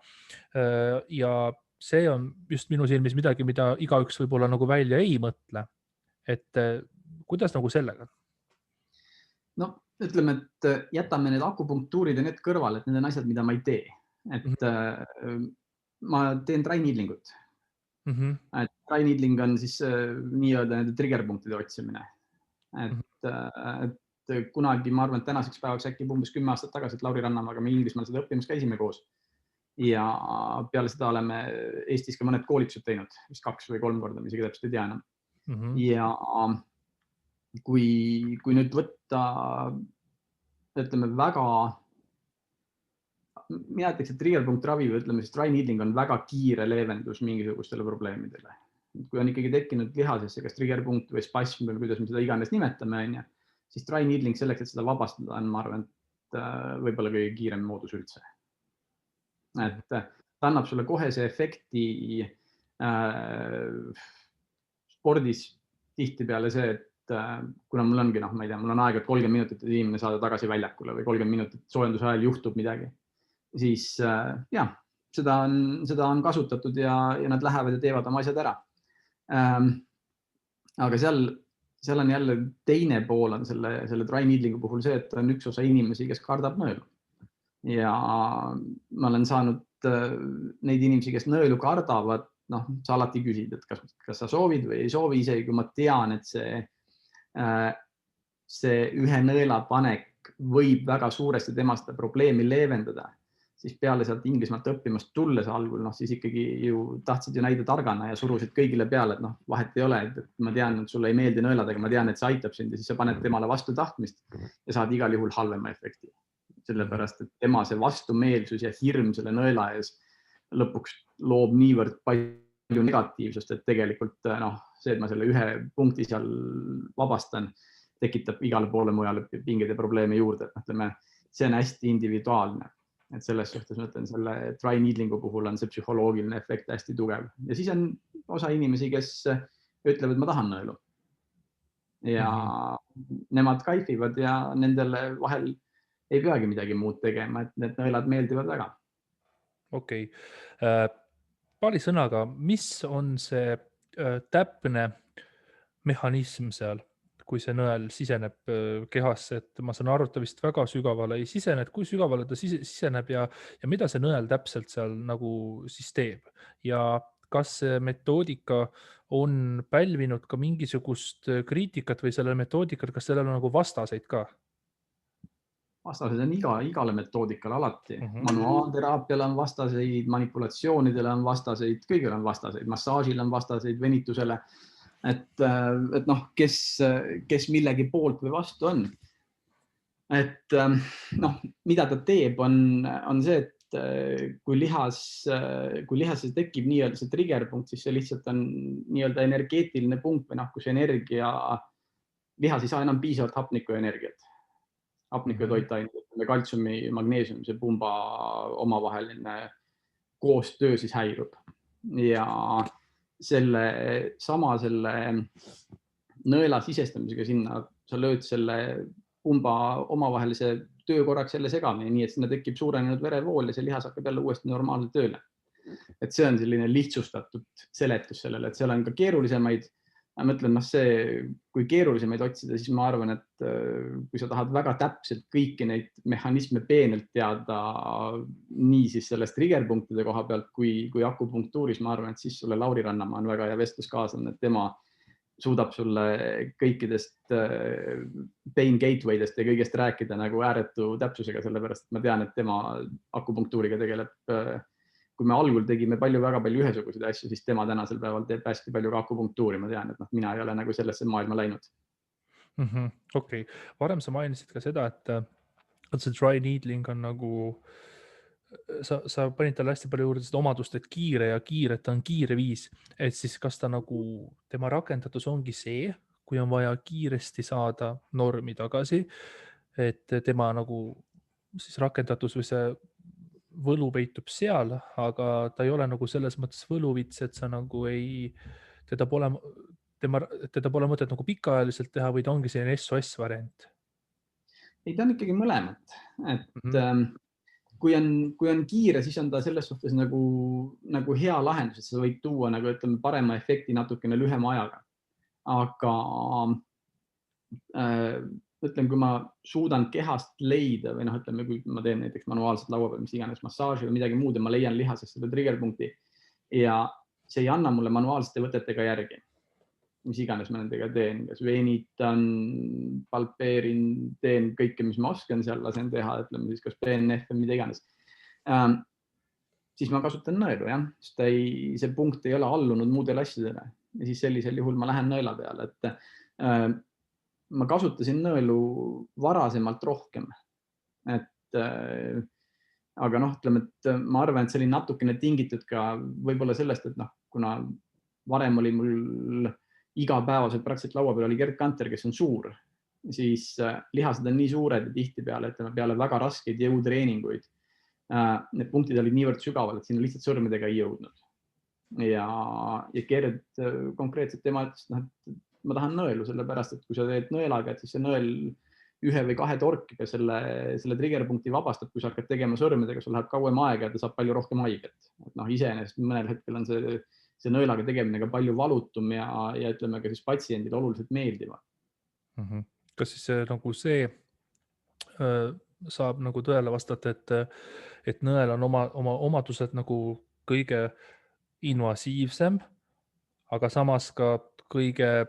ja see on just minu silmis midagi, mida igaüks võib-olla nagu välja ei mõtle. Et kuidas nagu sellega? No ütleme, et jätame need akupunktuurid ja need kõrvale, et need on asjad, mida ma ei tee. Et ma teen dry needlingut. Dry needling on siis nii-öelda nende triggerpunktide otsimine. Et kunagi, ma arvan, et tänaseks päevaks äkki umbes 10 aastat tagasi, et Lauri Rannamaga me Inglismaal seda õppimas käisime koos. Ja peale seda oleme Eestis ka mõned koolitused teinud, vist 2 või 3 korda, mis isegi täpselt ei tea enam. Ja kui nüüd võtta, ütleme väga, mina ütleks, et triggerpunkt ravi või ütleme siis dry needling on väga kiire leevendus mingisugustele probleemidele. Kui on ikkagi tekkinud lihasesse kas triggerpunkt või spasm või kuidas me seda iganes nimetame, siis dry needling selleks, et seda vabastada on, ma arvan, et võib-olla kõige kiirem moodus üldse. Et ta annab sulle kohe see efekti spordis tihti peale see, et kuna mul ongi, ma ei tea, mul on aega 30 minutit, et inimene saada tagasi väljakule või 30 minutit soojenduse ajal juhtub midagi, siis jah, seda on kasutatud ja nad lähevad ja teevad oma asjad ära. Aga seal on jälle teine pool on selle dry needlingu puhul see, et on üks osa inimesi, kes kardab nõelu. Ja ma olen saanud neid inimesi, kes nõelu kardavad, sa alati küsid, et kas sa soovid või ei soovi, isegi kui ma tean, et see ühe nõela panek võib väga suuresti tema seda probleemi leevendada, siis peale sealt Inglismaalt õppimast tulles algul, siis ikkagi ju tahtsid ju näida targana ja surusid kõigile peale, et vahet ei ole, et ma tean, et sulle ei meeldi nõelad, aga ma tean, et see aitab sind ja siis sa paned temale vastu tahtmist ja saad igal juhul halvema efekti. Sellepärast, et tema see vastumeelsus ja hirm selle nõela ees lõpuks loob niivõrd palju negatiivsust, et tegelikult see, et ma selle ühe punkti seal vabastan, tekitab igale poole mujale pingeid ja probleeme juurde. See on hästi individuaalne. Et selles suhtes ma ütlen, selle dry needlingu puhul on see psühholoogiline efekt hästi tugev. Ja siis on osa inimesi, kes ütlevad, et ma tahan nõelu. Ja nemad kaifivad ja nendele vahel ei peagi midagi muud tegema, et need nõelad meeldivad väga. Okei. Paari sõnaga, mis on see täpne mehhanism seal, kui see nõel siseneb kehasse, et ma saan aru, et ta vist väga sügavale ei sisene, et kui sügavale ta siseneb ja mida see nõel täpselt seal nagu siis teeb ja kas see metoodika on pälvinud ka mingisugust kriitikat või sellele metoodikat, kas sellel on nagu vastaseid ka? Vastased on igale metoodikale alati. Manuaalteraapiale on vastaseid, manipulatsioonidele on vastaseid, kõigile on vastaseid, massaažile on vastaseid, venitusele. Et kes millegi poolt või vastu on. Et mida ta teeb, on see, et kui lihas tekib nii-öelda see triggerpunkt, siis see lihtsalt on nii-öelda energeetiline punkt või kus energia, lihas ei saa enam piisavalt hapnikku ja energiat. Hapniku ja toitained, kaltsiumi, magneesiumi, see pumba omavaheline koostöö siis häirub. Ja selle nõela sisestamisega sinna sa lööd selle pumba omavahelise töö korraks jälle segamini, nii et sinna tekib suurenenud verevool ja see lihas hakkab jälle uuesti normaalselt tööle. Et see on selline lihtsustatud seletus sellele, et seal on ka keerulisemaid. Ma mõtlen, kui keerulisemaid otsida, siis ma arvan, et kui sa tahad väga täpselt kõiki neid mehhanisme peenelt teada, nii siis sellest triggerpunktide koha pealt kui akupunktuuris, ma arvan, et siis sulle Lauri Rannamaa on väga hea vestluskaaslane, et tema suudab sulle kõikidest pain gatewaydest ja kõigest rääkida nagu ääretu täpsusega, sellepärast et ma tean, et tema akupunktuuriga tegeleb kui me algul tegime väga palju ühesuguseid asju, siis tema tänasel päeval teeb hästi palju ka akupunktuuri, ma tean, et mina ei ole nagu sellesse maailma läinud. Okei. Varem sa mainisid ka seda, et see dry needling on nagu, sa panid talle hästi palju juurde seda omadust, et kiire ja kiire, et ta on kiire viis. Et siis kas ta nagu, tema rakendatus ongi see, kui on vaja kiiresti saada normi tagasi, et tema nagu siis rakendatus või see võlu peitub seal, aga ta ei ole nagu selles mõttes võluvits, et sa nagu teda pole mõtet nagu pikaajaliselt teha või ta ongi selline SOS variant? Ei, ta on ikkagi mõlemat, et kui on kiire, siis on ta selles suhtes nagu hea lahendus, et sa võid tuua nagu ütleme parema efekti natukene lühema ajaga. Aga ütlen, kui ma suudan kehast leida või ütleme, kui ma teen näiteks manuaalselt laua peal, mis iganes massaaži või midagi muud ja ma leian lihasest selle triggerpunkti ja see ei anna mulle manuaalsete võtetega järgi, mis iganes ma nendega teen, kas veenitan, palpeerin, teen kõike, mis ma oskan seal, lasen teha, ütleme siis kas PNF või mida iganes. Siis ma kasutan nõelu, jah, sest see punkt ei ole allunud muudele asjadele ja siis sellisel juhul ma lähen nõela peale, et ma kasutasin nõelu varasemalt rohkem, aga ütleme, et ma arvan, et see oli natukene tingitud ka võib-olla sellest, et kuna varem oli mul igapäevaselt praktiliselt laua peal oli Gerd Kanter, kes on suur, siis lihased on nii suured ja tihtipeale, ütleme peale väga raskeid jõutreeninguid, need punktid olid niivõrd sügaval, et sinna lihtsalt sõrmedega ei jõudnud. Ja Gerd konkreetselt tema ütles, et ma tahan nõelu, sellepärast, et kui sa teed nõelaga, et siis see nõel 1 või 2 torkiga selle triggerpunkti vabastab, kui sa hakkad tegema sõrmedega, sul läheb kauem aega ja ta saab palju rohkem haiget. Iseenesest mõnel hetkel on see nõelaga tegemine ka palju valutum ja ütleme ka siis patsiendile oluliselt meeldiva. Kas siis see saab nagu tõele vastata, et nõel on oma omadused nagu kõige invasiivsem, aga samas ka kõige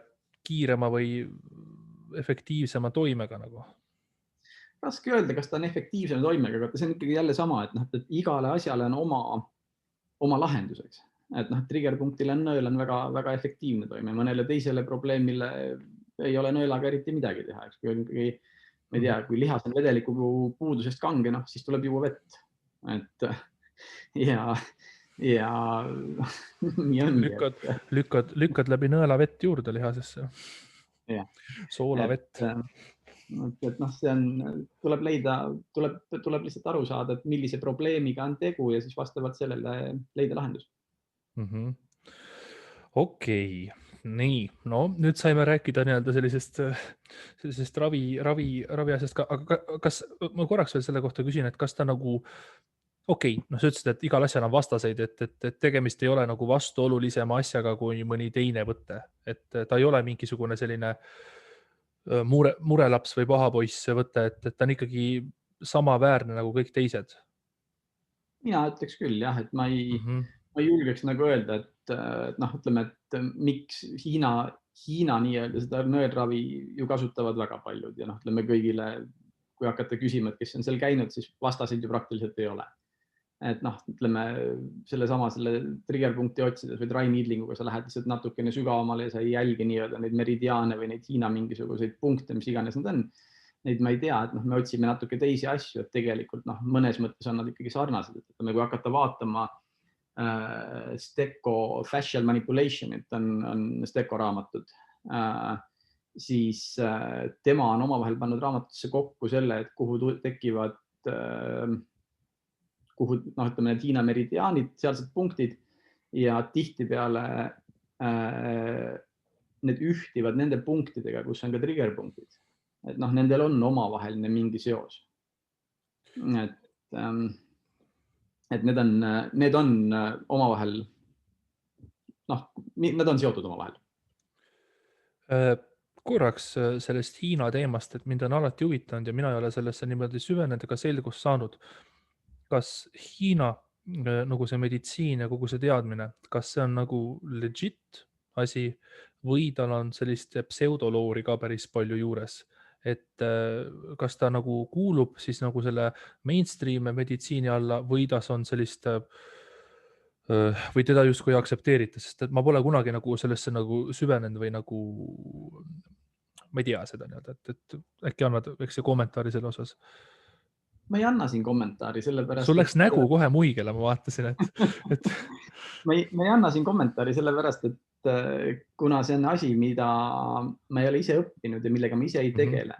kiirema või efektiivsema toimega nagu? Raske öelda, kas ta on efektiivsema toimega, aga see on ikkagi jälle sama, et igale asjale on oma lahenduseks. Et triggerpunktile nõel on väga efektiivne toime, mõnele teisele probleemile ei ole nõelaga eriti midagi teha. Kui, ma ei tea, kui lihas on vedeliku puudusest kange, siis tuleb juua vett. Ja nii ongi. Lükkad läbi nõela vett juurde lihasesse. Soolavett. See on, tuleb lihtsalt aru saada, et millise probleemiga on tegu ja siis vastavalt sellele leida lahendus. Okei, nii, no nüüd saime rääkida sellisest ravi asjast ka, aga kas ma korraks veel selle kohta küsin, et kas ta nagu okei, sa ütlesid, et igal asjal on vastaseid, et tegemist ei ole nagu vastuolulisema asjaga kui mõni teine võte, et ta ei ole mingisugune selline murelaps või pahapoiss võte, et ta on ikkagi samaväärne nagu kõik teised. Mina ütleks küll jah, et ma ei julgeks nagu öelda, et ütleme, et miks Hiina nii-öelda seda nõelravi ju kasutavad väga paljud ja ütleme kõigile, kui hakata küsima, et kes on seal käinud, siis vastaseid ju praktiliselt ei ole. Et ütleme selle triggerpunkti otsides või dry needlinguga sa lähed lihtsalt natukene sügavamale ja sa ei jälgi nii-öelda neid meridiaane või neid Hiina mingisuguseid punkte, mis iganes nad on. Neid ma ei tea, et me otsime natuke teisi asju, et tegelikult mõnes mõttes on nad ikkagi sarnased. Kui hakata vaatama Stecco Fascial Manipulation, et on Stecco raamatud, siis tema on omavahel pannud raamatutesse kokku selle, et kuhu tekivad ütleme need Hiina meridiaanid, sealsed punktid ja tihtipeale need ühtivad nende punktidega, kus on ka triggerpunktid. Et nendel on omavaheline mingi seos. Et need on omavahel, nad on seotud omavahel. Korraks sellest Hiina teemast, et mind on alati huvitanud ja mina ei ole sellesse niimoodi süvenenud ega selgust saanud. Kas Hiina nagu see meditsiin ja kogu see teadmine, kas see on nagu legit asi või tal on sellist pseudoloori ka päris palju juures, et kas ta nagu kuulub siis nagu selle mainstream meditsiini alla või tas on sellist või teda justkui ei aktsepteerita, sest et ma pole kunagi nagu sellesse nagu süvenenud või nagu ma ei tea seda nii-öelda, et äkki annad väikse kommentaari selle osas. Ma ei anna siin kommentaari, Sul sellepärast, läks nägu kohe muigele, ma vaatasin, et ma ei anna siin kommentaari sellepärast, et kuna see on asi, mida ma ei ole ise õppinud ja millega ma ise ei tegele,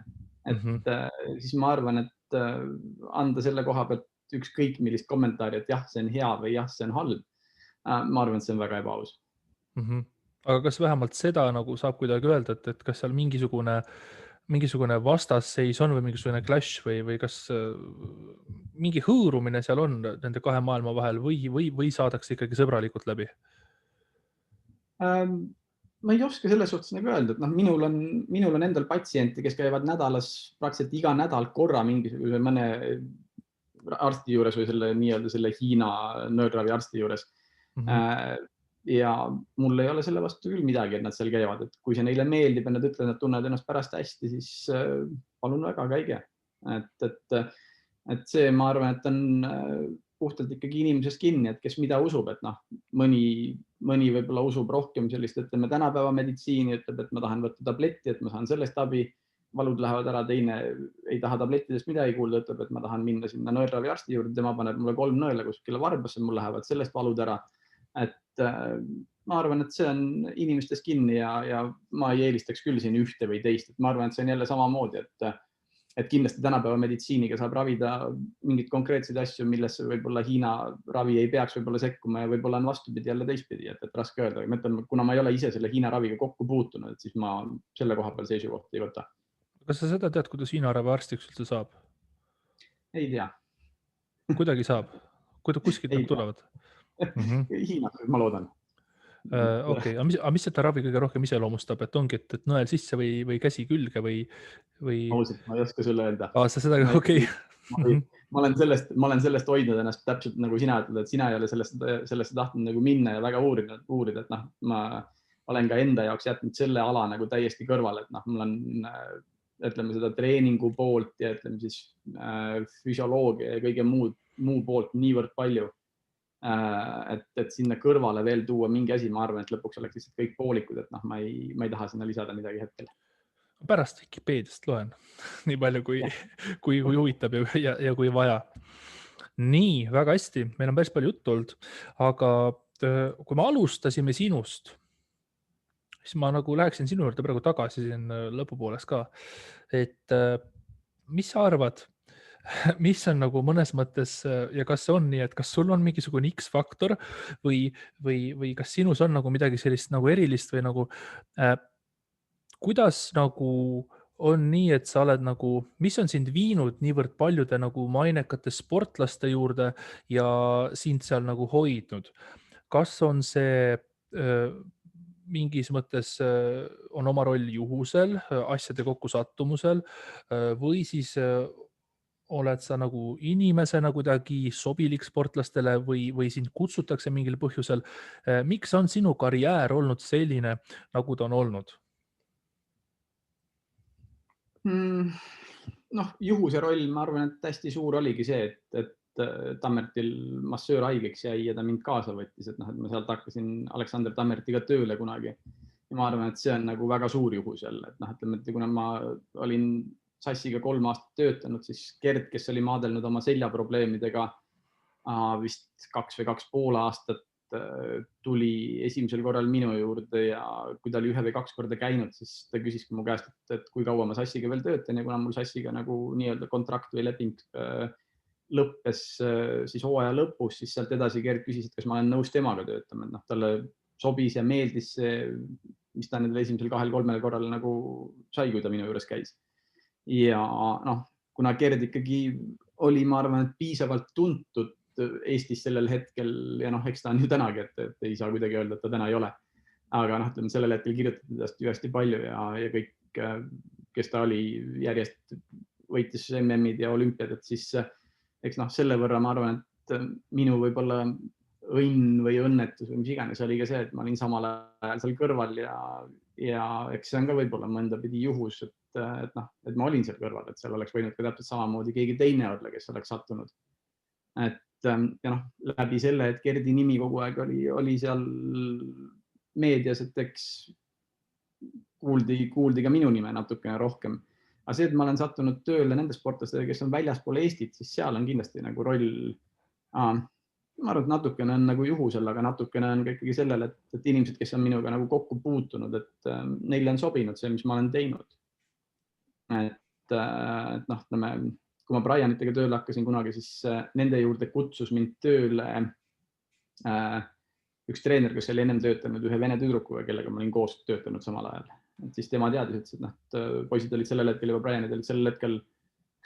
et siis ma arvan, et anda selle koha pealt ükskõik millist kommentaari, et jah, see on hea või jah, see on halb. Ma arvan, et see on väga ebaaus. Aga kas vähemalt seda nagu saab kuidagi öelda, et kas seal mingisugune vastasseis on või mingisugune clash või kas mingi hõõrumine seal on nende kahe maailma vahel või saadakse ikkagi sõbralikult läbi? Ma ei oska selles suhtes nagu öelda, et minul on endal patsiente, kes käivad nädalas praktiliselt iga nädal korra mingisuguse mõne arsti juures või selle Hiina nöörravi arsti juures. Ja mul ei ole selle vastu küll midagi, et nad seal käivad, et kui see neile meeldib ja nad ütlevad, et tunnevad ennast pärast hästi, siis palun väga, käige. Et see, ma arvan, et on puhtalt ikkagi inimesest kinni, et kes mida usub, et mõni võib-olla usub rohkem sellist, ütleme tänapäeva meditsiini, ütleb, et ma tahan võtta tabletti, et ma saan sellest abi, valud lähevad ära, teine ei taha tablettidest midagi kuulda, ütleb, et ma tahan minna sinna nöörravi arsti juurde, tema paneb mulle 3 nõela kuskile varbasse, mul lähevad sellest valud ära. Et ma arvan, et see on inimestest kinni ja ma ei eelistaks küll siin ühte või teist, et ma arvan, et see on jälle samamoodi, et kindlasti tänapäeva meditsiiniga saab ravida mingid konkreetseid asju, millesse võib-olla Hiina ravi ei peaks võib-olla sekkuma ja võib-olla on vastupidi jälle teistpidi, et raske öelda. Ma ütlen, kuna ma ei ole ise selle Hiina raviga kokku puutunud, siis ma selle koha peal seisukohti ei võta. Kas sa seda tead, kuidas Hiina ravi arstiks üldse saab? Ei tea. Kuidagi saab? Kuskilt nad tulevad? Hiinas, ma loodan. Okei, aga mis seda ravi kõige rohkem iseloomustab, et ongi, et nõel sisse või käsi külge või? Ausalt, ma ei oska sulle öelda. Sa seda, okei. Ma olen sellest hoidnud ennast täpselt nagu sina ütled, et sina ei ole sellesse tahtnud nagu minna ja väga uurida, et ma olen ka enda jaoks jätnud selle ala nagu täiesti kõrvale, et mul on, ütleme seda treeningu poolt ja ütleme siis füsioloogia ja kõige muu poolt niivõrd palju. Et sinna kõrvale veel tuua mingi asi, ma arvan, et lõpuks oleks lihtsalt kõik poolikud, et ma ei taha sinna lisada midagi hetkel. Pärast Wikipeediast loen nii palju, kui huvitab ja kui vaja. Nii, väga hästi, meil on päris palju juttu olnud, aga kui me alustasime sinust, siis ma nagu läheksin sinu juurde praegu tagasi siin lõpupoolest ka, et mis sa arvad, mis on nagu mõnes mõttes ja kas see on nii, et kas sul on mingisugune X-faktor või kas sinus on nagu midagi sellist nagu erilist või nagu kuidas nagu on nii, et sa oled nagu, mis on sind viinud niivõrd paljude nagu mainekate sportlaste juurde ja sind seal nagu hoidnud? Kas on see mingis mõttes on oma roll juhusel, asjade kokkusattumusel või siis oled sa nagu inimesena kuidagi sobilik sportlastele või sind kutsutakse mingil põhjusel? Miks on sinu karjäär olnud selline, nagu ta on olnud? Juhuse roll, ma arvan, et hästi suur oligi see, et Tammertil massöör haigeks jäi ja ta mind kaasa võttis, et ma sealt hakkasin Aleksander Tammertiga tööle kunagi. Ja ma arvan, et see on nagu väga suur juhus jälle, et ütleme, et kuna ma olin Sassiga 3 aastat töötanud, siis Gerd, kes oli maadelnud oma seljaprobleemidega vist 2 või 2,5 aastat, tuli esimesel korral minu juurde ja kui ta oli 1 või 2 korda käinud, siis ta küsiski mu käest, et kui kaua ma Sassiga veel töötan ja kuna mul Sassiga nagu nii-öelda kontrakt või leping lõppes siis hooaja lõpus, siis sealt edasi Gerd küsis, et kas ma olen nõus temaga töötama, et talle sobis ja meeldis see, mis ta nendel esimesel 2-3 korral nagu sai, kui ta minu juures käis. Ja kuna Gerd ikkagi oli, ma arvan, et piisavalt tuntud Eestis sellel hetkel ja eks ta on ju tänagi, et ei saa kuidagi öelda, et ta täna ei ole. Aga ütleme, sellel hetkel kirjutati tast ju hästi palju ja kõik, kes ta oli, järjest võitis MM-id ja olümpiad, et siis eks selle võrra ma arvan, et minu võib-olla õnn või õnnetus või mis iganes oli ka see, et ma olin samal ajal seal kõrval ja eks see on ka võib-olla mõnda pidi juhus, et ma olin seal kõrval, et seal oleks võinud ka täpselt samamoodi keegi teine olla, kes oleks sattunud. ja noh, läbi selle, et Gerdi nimi kogu aeg oli seal meedias, et eks kuuldi ka minu nime natukene rohkem. Aga see, et ma olen sattunud tööle nende sportlastele, kes on väljaspool Eestit, siis seal on kindlasti nagu roll. Ma arvan, et natukene on nagu juhusel, aga natukene on ka ikkagi sellel, et inimesed, kes on minuga nagu kokku puutunud, et neile on sobinud see, mis ma olen teinud. Et noh, kui ma Brianitega tööle hakkasin kunagi, siis nende juurde kutsus mind tööle üks treener, kes oli ennem töötanud ühe vene tüdrukuga, kellega ma olin koos töötanud samal ajal. Et siis tema teadis, et poisid olid sellel hetkel juba, Brianid olid sellel hetkel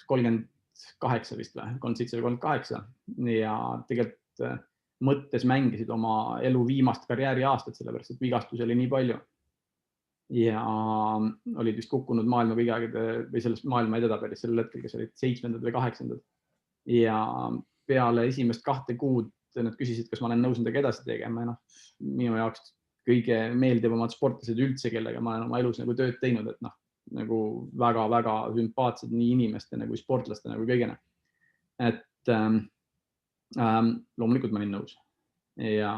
38 vist või, 37 või 38 ja tegelikult mõttes mängisid oma elu viimast karjääriaastat, sellepärast et vigastusi oli nii palju. Ja olid vist kukkunud maailma vigagide või sellest maailma edetabelis sellel hetkel, kes olid 7. või 8. Ja peale esimest 2 kuud nad küsisid, kas ma olen nõus nendega edasi tegema. Ja minu jaoks kõige meeldivamad sportlased üldse, kellega ma olen oma elus nagu tööd teinud, et nagu väga-väga sümpaatsed nii inimeste nagu sportlaste nagu kõigena. Et loomulikult ma olin nõus. Ja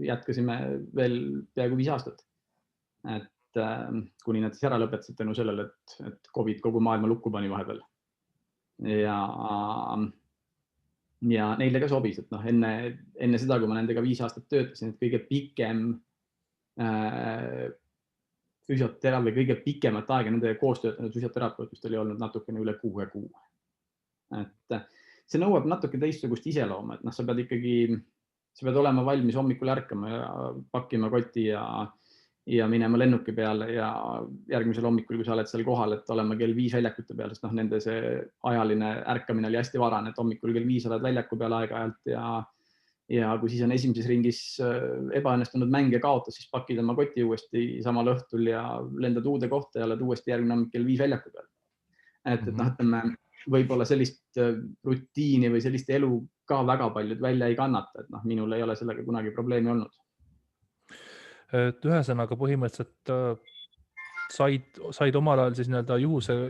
jätkasime veel peaaegu 5 aastat. Et kuni nad siis ära lõpetasid tänu sellele, et COVID kogu maailma lukku pani vahepeal. Ja neile ka sobis, et enne seda, kui ma nendega 5 aastat töötasin, et kõige pikem füsioteraapia, kõige pikemat aega nendega koos töötanud füsioterapeutist oli olnud natukene üle 6 kuu. Et see nõuab natuke teistsugust iseloomu, et sa pead olema valmis hommikul ärkama ja pakkima koti ja minema lennuki peale ja järgmisel hommikul, kui sa oled seal kohal, et olema kell 5 väljakute peal, sest nende see ajaline ärkamine oli hästi varane, et hommikul kell 5 oled väljaku peal aeg-ajalt ja kui siis on esimeses ringis ebaõnnestunud mäng ja kaotas, siis pakid oma koti uuesti samal õhtul ja lendad uude kohta ja oled uuesti järgmine hommik kell 5 väljaku peal. Et ütleme, võib-olla sellist rutiini või sellist elu ka väga paljud välja ei kannata, et minul ei ole sellega kunagi probleemi olnud. Et ühesõnaga põhimõtteliselt said omal ajal siis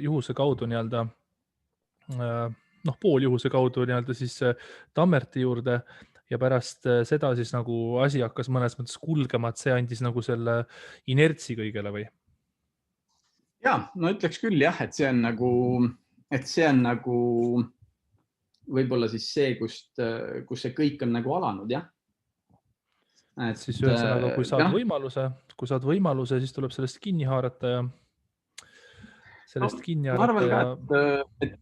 juhuse kaudu pooljuhuse kaudu siis Tammerti juurde ja pärast seda siis nagu asi hakkas mõnes mõttes kulgema, et see andis nagu selle inertsi kõigele või? Ja, no ütleks küll jah, et see on nagu võib-olla siis see, kus see kõik on nagu alanud, jah. Siis ühesõnaga, kui saad võimaluse, siis tuleb sellest kinni haarata ja ma arvan ka, et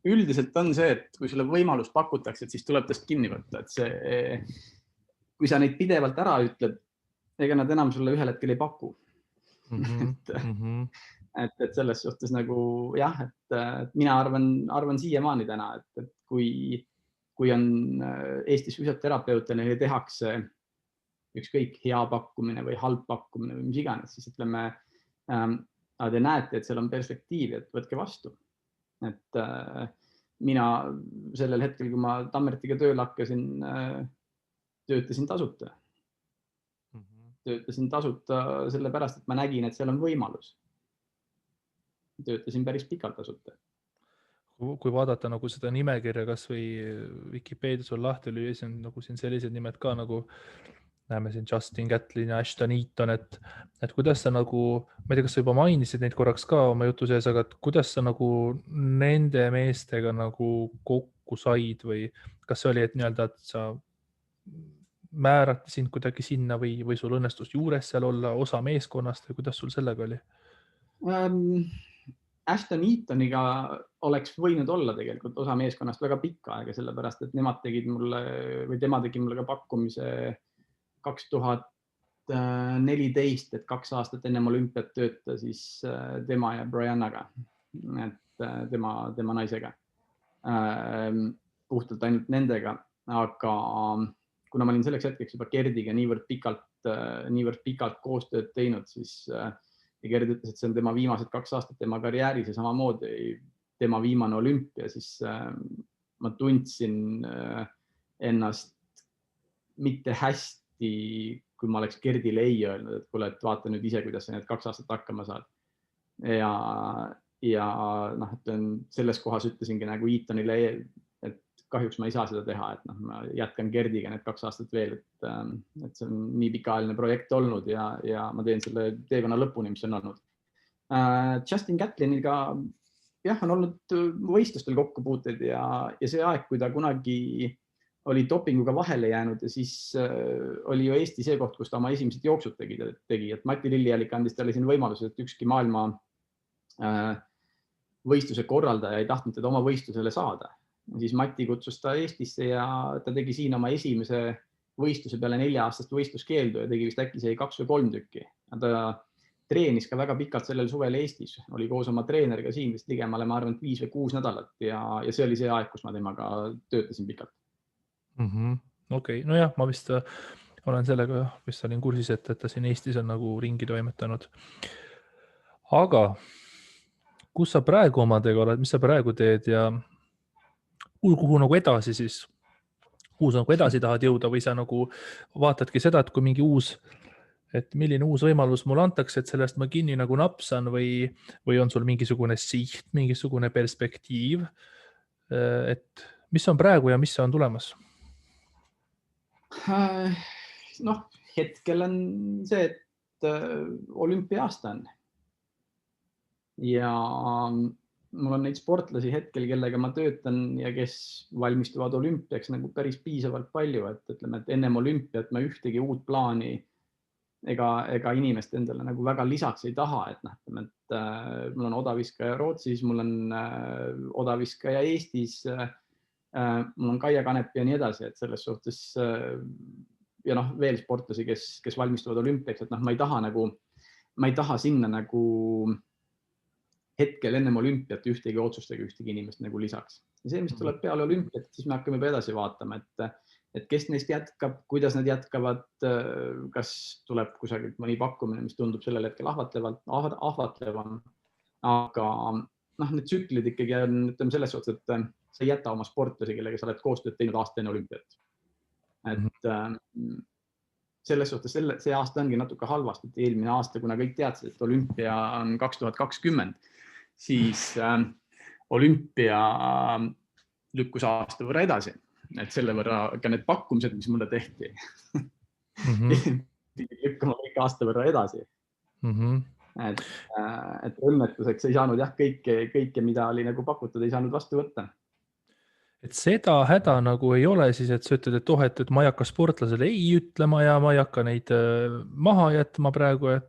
üldiselt on see, et kui sulle võimalust pakutakse, et siis tuleb tast kinni võtta, et kui sa neid pidevalt ära ütled, ega nad enam sulle ühel hetkel ei paku. Et selles suhtes nagu jah, et mina arvan siiamaani täna, et kui on Eestis füsioterapeutile ja tehakse ükskõik hea pakkumine või halb pakkumine või mis iganes, siis ütleme, te näete, et seal on perspektiivi, et võtke vastu. Et mina sellel hetkel, kui ma Tammertiga tööle hakkasin, töötasin tasuta. Töötasin tasuta sellepärast, et ma nägin, et seal on võimalus. Töötasin päris pikalt tasuta. Kui vaadata nagu seda nimekirja, kas või Wikipeedias on lahti lüüa, siis on nagu siin sellised nimed ka nagu näeme siin Justin Gatlin ja Ashton Eaton, et kuidas sa nagu, ma ei tea, kas sa juba mainisid neid korraks ka oma jutu sees, aga kuidas sa nagu nende meestega nagu kokku said või kas see oli, et et sa määrati sind kuidagi sinna või sul õnnestus juures seal olla osa meeskonnast või kuidas sul sellega oli? Ashton Eatoniga oleks võinud olla tegelikult osa meeskonnast väga pikka aega, sellepärast, et tema tegi mulle ka pakkumise 2014, et 2 aastat ennem olümpiat tööta siis tema ja Briannaga, et tema naisega, puhtalt ainult nendega, aga kuna ma olin selleks hetkeks juba Gerdiga niivõrd pikalt koostööd teinud, siis Gerd ütles, et see on tema viimased 2 aastat tema karjääris ja samamoodi tema viimane olümpia, siis ma tundsin ennast mitte hästi, kui ma oleks Gerdile ei öelnud, et kuule, et vaata nüüd ise, kuidas sa need 2 aastat hakkama saad. Ja selles kohas ütlesingi nagu Eatonile, et kahjuks ma ei saa seda teha, et ma jätkan Gerdiga need 2 aastat veel, et see on nii pikaajaline projekt olnud ja ma teen selle teekonna lõpuni, mis on olnud. Justin Gatliniga jah, on olnud võistlustel kokkupuuted ja see aeg, kui ta kunagi oli dopinguga vahele jäänud ja siis oli ju Eesti see koht, kus ta oma esimesed jooksud tegi, et Mati Lillijällik andis talle siin võimaluse, et ükski maailma võistluse korraldaja ei tahtnud teda oma võistlusele saada. Siis Mati kutsus ta Eestisse ja ta tegi siin oma esimese võistluse peale 4-aastast võistluskeeldu ja tegi vist äkki see 2 või 3 tükki. Ta treenis ka väga pikalt sellel suvel Eestis, oli koos oma treeneriga siin vist ligemale, ma arvan, 5 või 6 nädalat ja see oli see aeg, kus ma temaga töötasin pikalt. Okei, nojah, ma vist olen sellega vist olin kursis, et ta siin Eestis on nagu ringi toimetanud. Aga kus sa praegu omadega oled, mis sa praegu teed ja kuhu nagu edasi siis? Kuhu sa nagu edasi tahad jõuda või sa nagu vaatadki seda, et kui mingi milline uus võimalus mulle antakse, et sellest ma kinni nagu napsan või on sul mingisugune siht, mingisugune perspektiiv, et mis on praegu ja mis on tulemas? Hetkel on see, et olümpia-aasta on ja mul on neid sportlasi hetkel, kellega ma töötan ja kes valmistuvad olümpiaks nagu päris piisavalt palju, et ütleme, et ennem olümpiat ma ühtegi uut plaani ega inimest endale nagu väga lisaks ei taha, et mul on odaviskaja Rootsis, mul on odaviskaja Eestis, mul on Kaia Kanep ja nii edasi, et selles suhtes ja veel sportlasi, kes valmistuvad olümpiaks, et ma ei taha sinna nagu hetkel ennem olümpiat ühtegi otsustega ühtegi inimest nagu lisaks. Ja see, mis tuleb peale olümpiat, siis me hakkame edasi vaatama, et kes neist jätkab, kuidas nad jätkavad, kas tuleb kusagilt mõni pakkumine, mis tundub sellel hetkel ahvatlevam. Aga need tsüklid ikkagi on, ütleme selles suhtes, et sa ei jäta oma sportlasi, kellega sa oled koostööd teinud aasta enne olümpiat. Et selles suhtes see aasta ongi natuke halvasti, et eelmine aasta, kuna kõik teadsid, et olümpia on 2020, siis olümpia lükkus aasta võrra edasi. Et selle võrra ka need pakkumised, mis mulle tehti, lükkama kõik aasta võrra edasi. Et õnnetuseks ei saanud kõike, mida oli nagu pakutud, ei saanud vastu võtta. Et seda häda nagu ei ole siis, et sa ütled, et ma ei hakka sportlasele ei ütlema ja ma ei hakka neid maha jätma praegu, et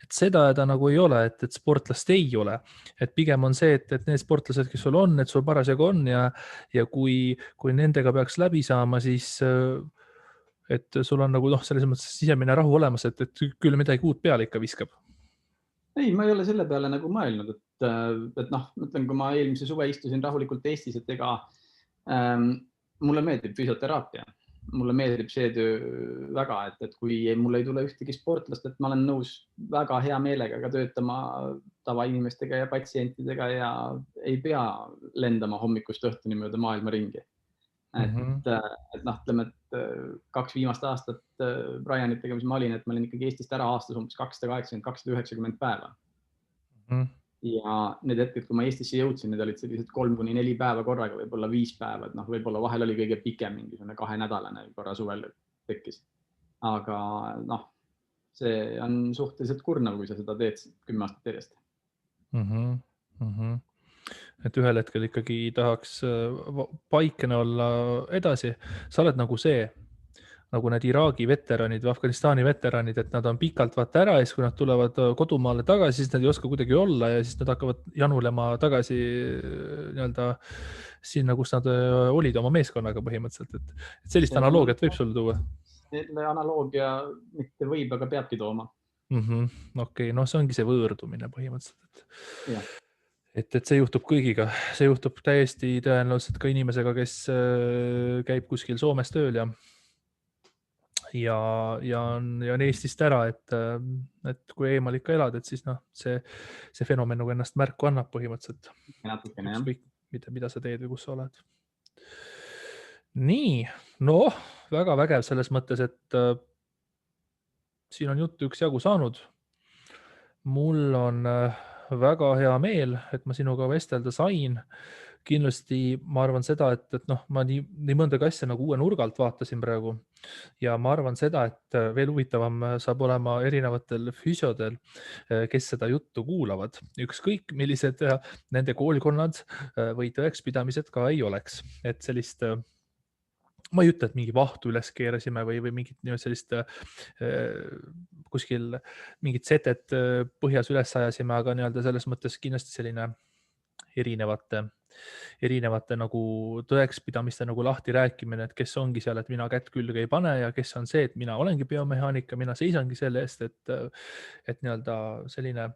seda häda nagu ei ole, et sportlast ei ole. Et pigem on see, et need sportlased, kes sul on, et sul parasjagu on ja kui nendega peaks läbi saama, siis et sul on nagu selles mõttes sisemine rahu olemas, et küll midagi uut peale ikka viskab. Ei, ma ei ole selle peale nagu mõelnud, et mõtlen, kui ma eelmise suve istusin rahulikult Eestis, et mulle meeldib füsioteraapia. Mulle meeldib see töö väga, et kui mul ei tule ühtegi sportlast, et ma olen nõus väga hea meelega ka töötama tavainimestega ja patsientidega ja ei pea lendama hommikust õhtuni mööda maailma ringi. Ütleme, et 2 viimast aastat Brianitega, mis ma olin, et ma olin ikkagi Eestist ära aastas umbes 280-290 päeva. Ja need hetked, kui ma Eestisse jõudsin, need olid sellised 3-4 päeva korraga, võib-olla 5 päeva, et võib-olla vahel oli kõige pikem mingisugune 2-nädalane korra suvel tekkis. Aga see on suhteliselt kurnav, kui sa seda teed 10 aastat järjest. Et ühel hetkel ikkagi tahaks paikene olla edasi. Sa oled nagu nagu need Iraagi veteranid või Afganistani veteranid, et nad on pikalt vaata ära ja siis, kui nad tulevad kodumaale tagasi, siis nad ei oska kuidagi olla ja siis nad hakkavad janulema tagasi sinna, kus nad olid oma meeskonnaga põhimõtteliselt. Et sellist analoogiat võib sul tuua? Selle analoogia mitte võib, aga peabki tooma. Okei, see ongi see võõrdumine põhimõtteliselt. Et see juhtub kõigiga. See juhtub täiesti tõenäoliselt ka inimesega, kes käib kuskil Soomes tööl ja on Eestist ära, et kui eemal ikka elad, et siis see fenomen nagu ennast märku annab põhimõtteliselt. Mida sa teed või kus sa oled. Nii, väga vägev selles mõttes, et siin on juttu üksjagu saanud. Mul on väga hea meel, et ma sinuga vestelda sain. kindlasti ma arvan seda, et noh, ma nii mõndagi asja nagu uue nurga alt vaatasin praegu ja ma arvan seda, et veel huvitavam saab olema erinevatel füsiodel, kes seda juttu kuulavad, ükskõik millised nende koolkonnad või tõekspidamised ka ei oleks, et sellist ma ei ütle, et mingi vahtu üles keerasime või mingit sellist kuskil mingit setet põhjas üles ajasime, aga selles mõttes kindlasti selline erinevate nagu tõekspidamiste nagu lahti rääkimine, et kes ongi seal, et mina kätt külge ei pane ja kes on see, et mina olengi biomehaanika, mina seisangi selle eest, et selline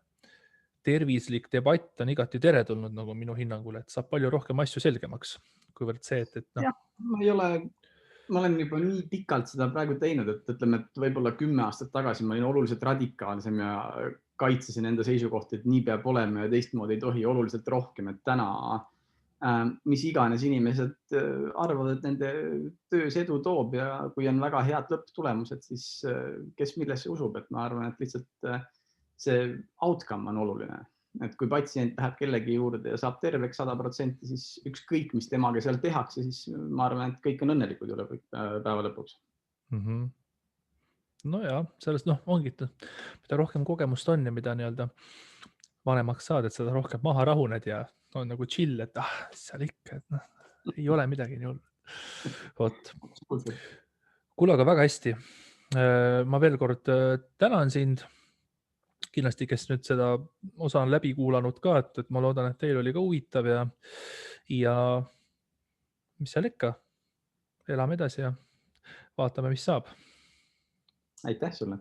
tervislik debatt on igati teretulnud nagu minu hinnangul, et saab palju rohkem asju selgemaks, kuivõrd see, et noh. Jah, ma olen juba nii pikalt seda praegu teinud, et ütleme, et võib-olla 10 aastat tagasi ma olin oluliselt radikaalsem ja kaitsesin enda seisukohti, et nii peab olema ja teistmoodi ei tohi oluliselt rohkem, et täna mis iganes inimesed arvavad, et nende töös edu toob ja kui on väga head lõpptulemused, siis kes millesse usub, et ma arvan, et lihtsalt see outcome on oluline. Et kui patsient läheb kellegi juurde ja saab terveks 100%, siis ükskõik, mis temaga seal tehakse, siis ma arvan, et kõik on õnnelikud üle päeva lõpuks. Nojah, sellest ongi, mida rohkem kogemust on ja mida vanemaks saad, et seda rohkem maha rahuned ja on nagu chill, et seal ikka, et ei ole midagi nii hullu. Vot. Kuule, aga väga hästi. Ma veel kord tänan sind. Kindlasti, kes nüüd seda osa on läbi kuulanud ka, et ma loodan, et teil oli ka huvitav ja mis seal ikka, elame edasi ja vaatame, mis saab. Aitäh sulle!